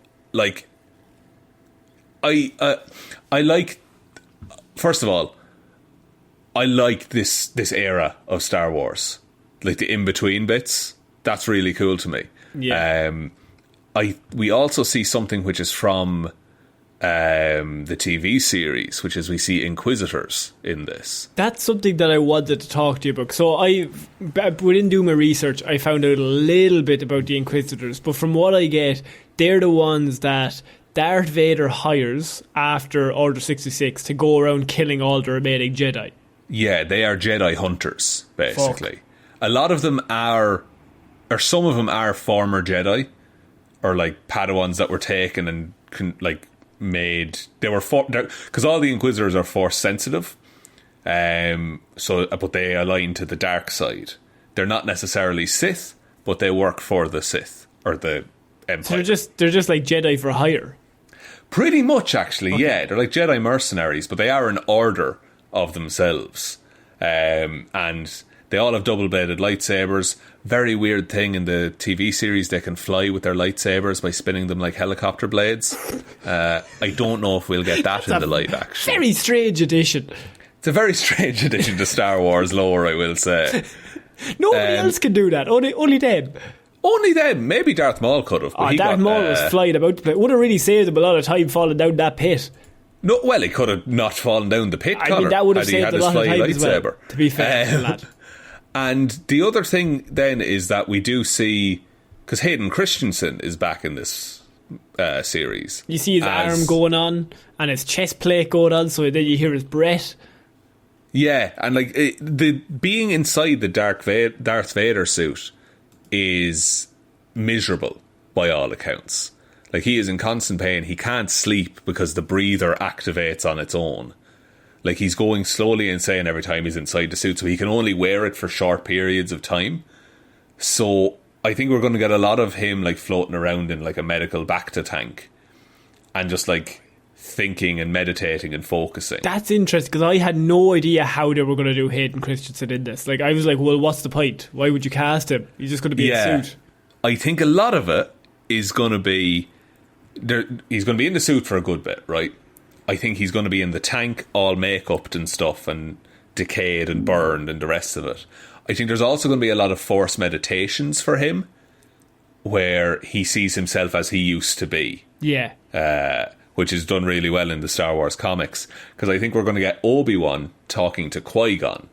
I like, first of all, I like this era of Star Wars. The in-between bits. That's really cool to me. Yeah. We also see something which is from the TV series, which is we see Inquisitors in this. That's something that I wanted to talk to you about. So within doing my research, I found out a little bit about the Inquisitors, but from what I get, they're the ones that Darth Vader hires after Order 66 to go around killing all the remaining Jedi. Yeah, they are Jedi hunters, basically. Fuck. A lot of them are, or some of them are former Jedi, or like Padawans that were taken and made. They were because all the Inquisitors are Force sensitive, but they align to the dark side. They're not necessarily Sith, but they work for the Sith or the Empire. So they're just like Jedi for hire. Pretty much, actually. Okay. Yeah, they're like Jedi mercenaries, but they are an order of themselves, and they all have double-bladed lightsabers. Very weird thing in the TV series, they can fly with their lightsabers by spinning them like helicopter blades. I don't know if we'll get that in the live action. Very strange addition. It's a very strange addition to Star Wars lore, I will say. Nobody else can do that, only them. Only them. Maybe Darth Maul could have. Darth Maul was flying about the place. Would have really saved him a lot of time falling down that pit. No, well, he could have not fallen down the pit, I mean, that would have saved a lot of time as well, to be fair to that. And the other thing then is that we do see, because Hayden Christensen is back in this series. You see his arm going on and his chest plate going on, so then you hear his breath. Yeah, and like the being inside the Darth Vader suit is miserable by all accounts. Like, he is in constant pain. He can't sleep because the breather activates on its own. Like, he's going slowly insane every time he's inside the suit, so he can only wear it for short periods of time. So I think we're going to get a lot of him like floating around in like a medical Bacta tank and just like thinking and meditating and focusing. That's interesting, because I had no idea how they were going to do Hayden Christensen in this. Like, I was like, well, what's the point? Why would you cast him? He's just going to be in a suit. I think a lot of it is going to be he's going to be in the suit for a good bit, right? I think he's going to be in the tank, all make-upped and stuff and decayed and burned and the rest of it. I think there's also going to be a lot of Force meditations for him where he sees himself as he used to be. Yeah. Which is done really well in the Star Wars comics, because I think we're going to get Obi-Wan talking to Qui-Gon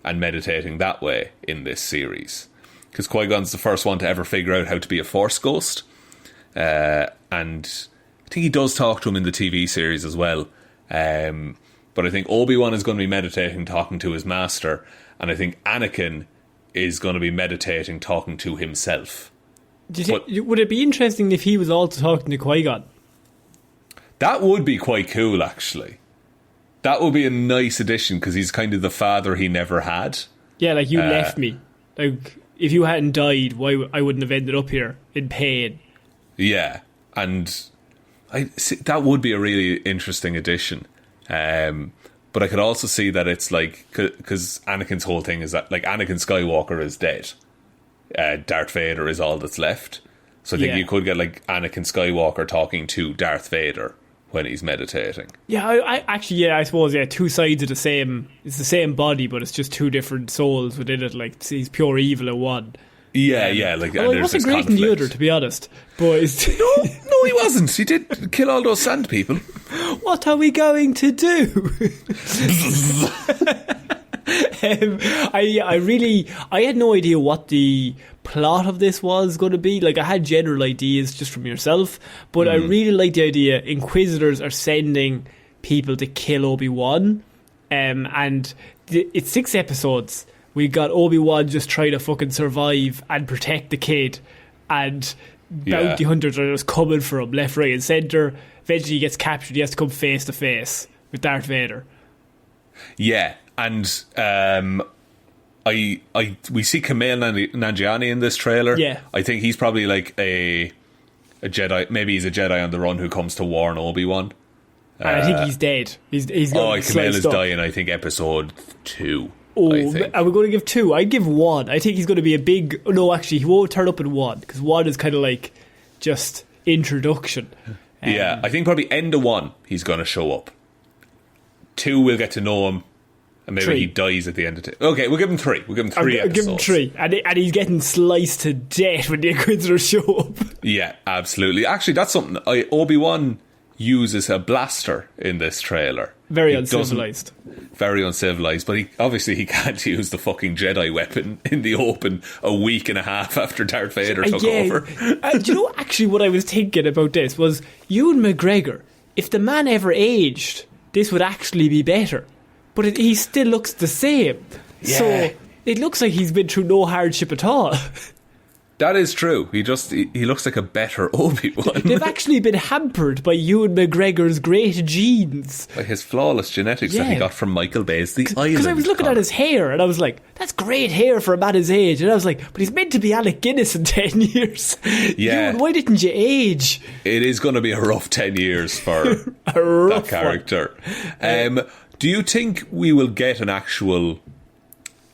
and meditating that way in this series, because Qui-Gon's the first one to ever figure out how to be a Force ghost, and I think he does talk to him in the TV series as well, but I think Obi-Wan is going to be meditating talking to his master, and I think Anakin is going to be meditating talking to himself. Would it be interesting if he was also talking to Qui-Gon? That would be quite cool, actually. That would be a nice addition, because he's kind of the father he never had. Yeah, like, you left me. Like, if you hadn't died, I wouldn't have ended up here in pain. Yeah, and that would be a really interesting addition. But I could also see that it's like, because Anakin's whole thing is that, like, Anakin Skywalker is dead. Darth Vader is all that's left. So I think you could get like Anakin Skywalker talking to Darth Vader when he's meditating. Yeah, I suppose, two sides of the same. It's the same body, but it's just two different souls within it. Like, he's pure evil in one. Yeah, like, well, he wasn't great in the other, to be honest. But no, he wasn't. He did kill all those sand people. What are we going to do? I had no idea what the plot of this was going to be. Like, I had general ideas just from yourself, but I really like the idea Inquisitors are sending people to kill Obi-Wan, and it's 6 episodes. We got Obi-Wan just trying to fucking survive and protect the kid, and bounty hunters are just coming for him left, right and centre. Eventually he gets captured. He has to come face to face with Darth Vader. Yeah, and we see Kumail Nanjiani in this trailer. Yeah, I think he's probably like a Jedi. Maybe he's a Jedi on the run who comes to warn Obi-Wan. And I think he's dead. He's Kumail is dying. I think episode 2. Oh, are we going to give 2? I'd give 1. I think he's going to be a big... No, actually, he won't turn up in 1, because 1 is kind of like just introduction. Yeah, I think probably end of 1 he's going to show up. 2, we'll get to know him, and maybe 3. He dies at the end of 2. Okay, we'll give him 3. We'll give him 3 episodes. Give him 3, and he's getting sliced to death when the Inquisitors show up. Yeah, absolutely. Actually, that's something. Obi-Wan uses a blaster in this trailer. Very uncivilized. Very uncivilized, but he can't use the fucking Jedi weapon in the open a week and a half after Darth Vader took over. Do you know, actually, what I was thinking about this was, Ewan McGregor, if the man ever aged, this would actually be better. But he still looks the same. Yeah. So it looks like he's been through no hardship at all. That is true. He looks like a better Obi-Wan. They've actually been hampered by Ewan McGregor's great genes. By his flawless genetics that he got from Michael Bay's The Island. Because I was looking at his hair and I was like, that's great hair for a man his age. And I was like, but he's meant to be Alec Guinness in 10 years. Yeah. Ewan, why didn't you age? It is going to be a rough 10 years for that character. Do you think we will get an actual...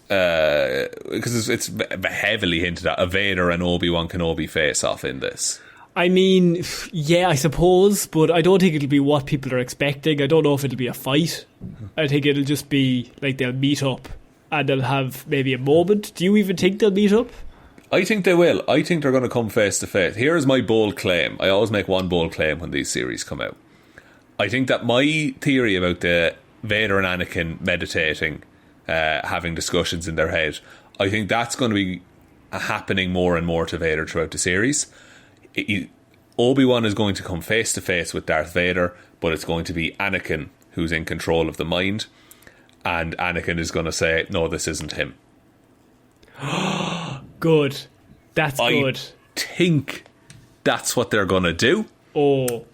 because it's heavily hinted at, a Vader and Obi-Wan Kenobi face-off in this. I mean, yeah, I suppose, but I don't think it'll be what people are expecting. I don't know if it'll be a fight. I think it'll just be like they'll meet up and they'll have maybe a moment. Do you even think they'll meet up? I think they will. I think they're going to come face to face. Here is my bold claim. I always make one bold claim when these series come out. I think that my theory about the Vader and Anakin meditating, having discussions in their head, I think that's going to be happening more and more to Vader throughout the series. Obi-Wan is going to come face to face with Darth Vader, but it's going to be Anakin who's in control of the mind, and Anakin is going to say, no, this isn't him. Good. That's good. I think that's what they're going to do. Oh.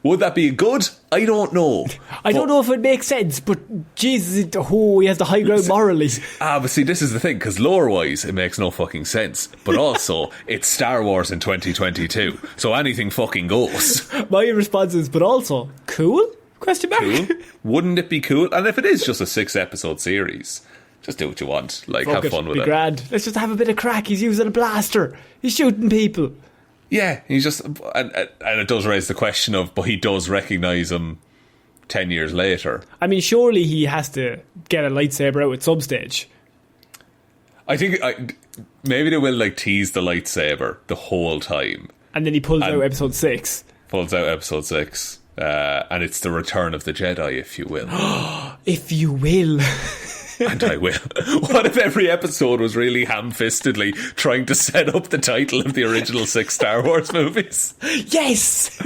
Would that be good? I don't know. I don't know if it makes sense, but Jesus, he has the high ground morally. But see, this is the thing, because lore-wise, it makes no fucking sense. But also, it's Star Wars in 2022, so anything fucking goes. My response is, but also, cool? Question mark. Cool. Wouldn't it be cool? And if it is just a 6-episode series, just do what you want. Like, have fun with it. Grand. Let's just have a bit of crack. He's using a blaster. He's shooting people. Yeah, he's just... And it does raise the question of, but he does recognise him 10 years later. I mean, surely he has to get a lightsaber out at some stage. I think... maybe they will, like, tease the lightsaber the whole time. And then he pulls out episode 6. Pulls out episode 6. And it's the return of the Jedi, if you will. If you will. And I will. What if every episode was really ham-fistedly trying to set up the title of the original 6 Star Wars movies? Yes!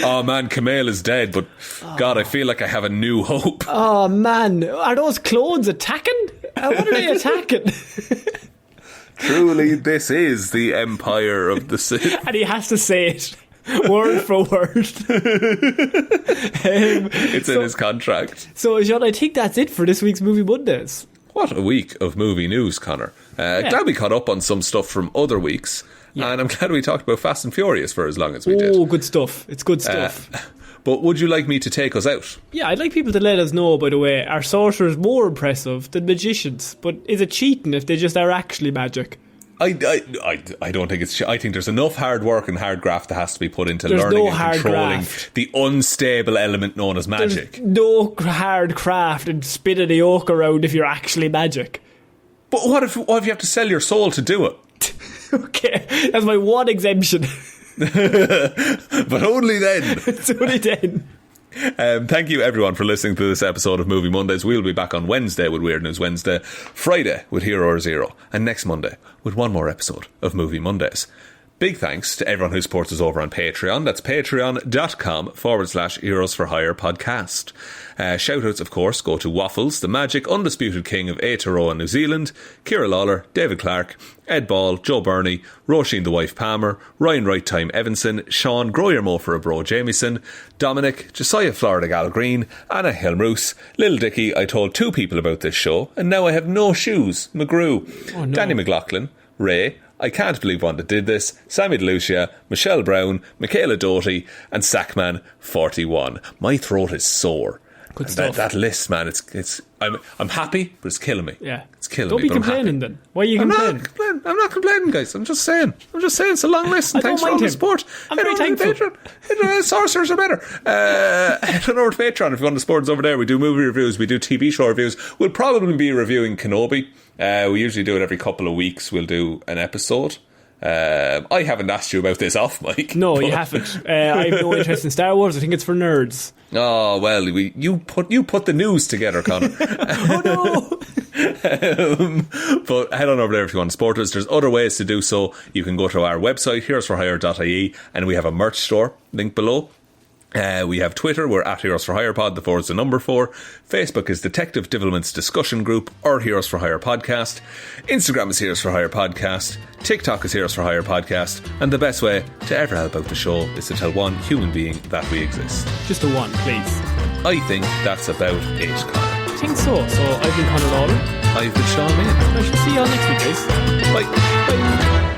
Oh man, Kumail is dead, but God, I feel like I have a new hope. Oh man, are those clones attacking? What are they attacking? Truly, this is the Empire of the Sith. And he has to say it word for word. It's in his contract. So, Shaun, I think that's it for this week's Movie Mondays. What a week of movie news, Connor. Glad we caught up on some stuff from other weeks. Yeah. And I'm glad we talked about Fast and Furious for as long as we did. Oh, good stuff. It's good stuff. But would you like me to take us out? Yeah, I'd like people to let us know, by the way, are sorcerers more impressive than magicians? But is it cheating if they just are actually magic? I don't think it's... I think there's enough hard work and hard graft that has to be put into learning and controlling the unstable element known as magic. There's no hard craft and spinning the yoke around if you're actually magic. But what if you have to sell your soul to do it? Okay, that's my one exemption. But only then. It's only then. Thank you everyone for listening to this episode of Movie Mondays. We'll be back on Wednesday with Weird News Wednesday, Friday with Hero or Zero, and next Monday with one more episode of Movie Mondays. Big thanks to everyone who supports us over on Patreon. That's patreon.com/Heroes for Hire podcast. Shoutouts, of course, go to Waffles, the magic undisputed king of Aotearoa New Zealand, Ciara Lawler, David Clarke, Ed Ball, Joe Burney, Róisín the wife Palmer, Ryan Right Time Evanson, Shaun, Grow Your Mo for a Bro Jamieson, Dominic, Jessiah Florida Gal Green, Anna Hjelmroos, Lil Dicky I told 2 people about this show, and now I have no shoes, McGrew, oh, no. Danny McLaughlin, Ray, I Can't Believe Wanda Did This, Sammy DeLucia, Michelle Browne, Michaela Doughty, and Sackman41. My throat is sore. Good stuff. That list, man, I'm happy, but it's killing me. Yeah. It's killing me. Don't be complaining then. Why are you complaining? I'm not complaining, guys. I'm just saying it's a long list, and thanks for all the support. I'm very thankful. Sorcerers are better. Head on over to Patreon if you want to support us over there. We do movie reviews, we do TV show reviews. We'll probably be reviewing Kenobi. We usually do it every couple of weeks. We'll do an episode. I haven't asked you about this off, Mike. No, you haven't. I have no interest in Star Wars. I think it's for nerds. Oh, well, you put the news together, Connor. Oh, no. But head on over there if you want to support us. There's other ways to do so. You can go to our website, heroesforhire.ie, and we have a merch store, link below. We have Twitter, we're at Heroes for Hire Pod, the 4 is the number 4. Facebook is Detective Divilment's Discussion Group, or Heroes for Hire Podcast. Instagram is Heroes for Hire Podcast. TikTok is Heroes for Hire Podcast. And the best way to ever help out the show is to tell one human being that we exist. Just a one, please. I think that's about it, Connor. I think so. So I've been Conor Lawler. I've been Shaun. I shall see you all next week, guys. Bye. Bye.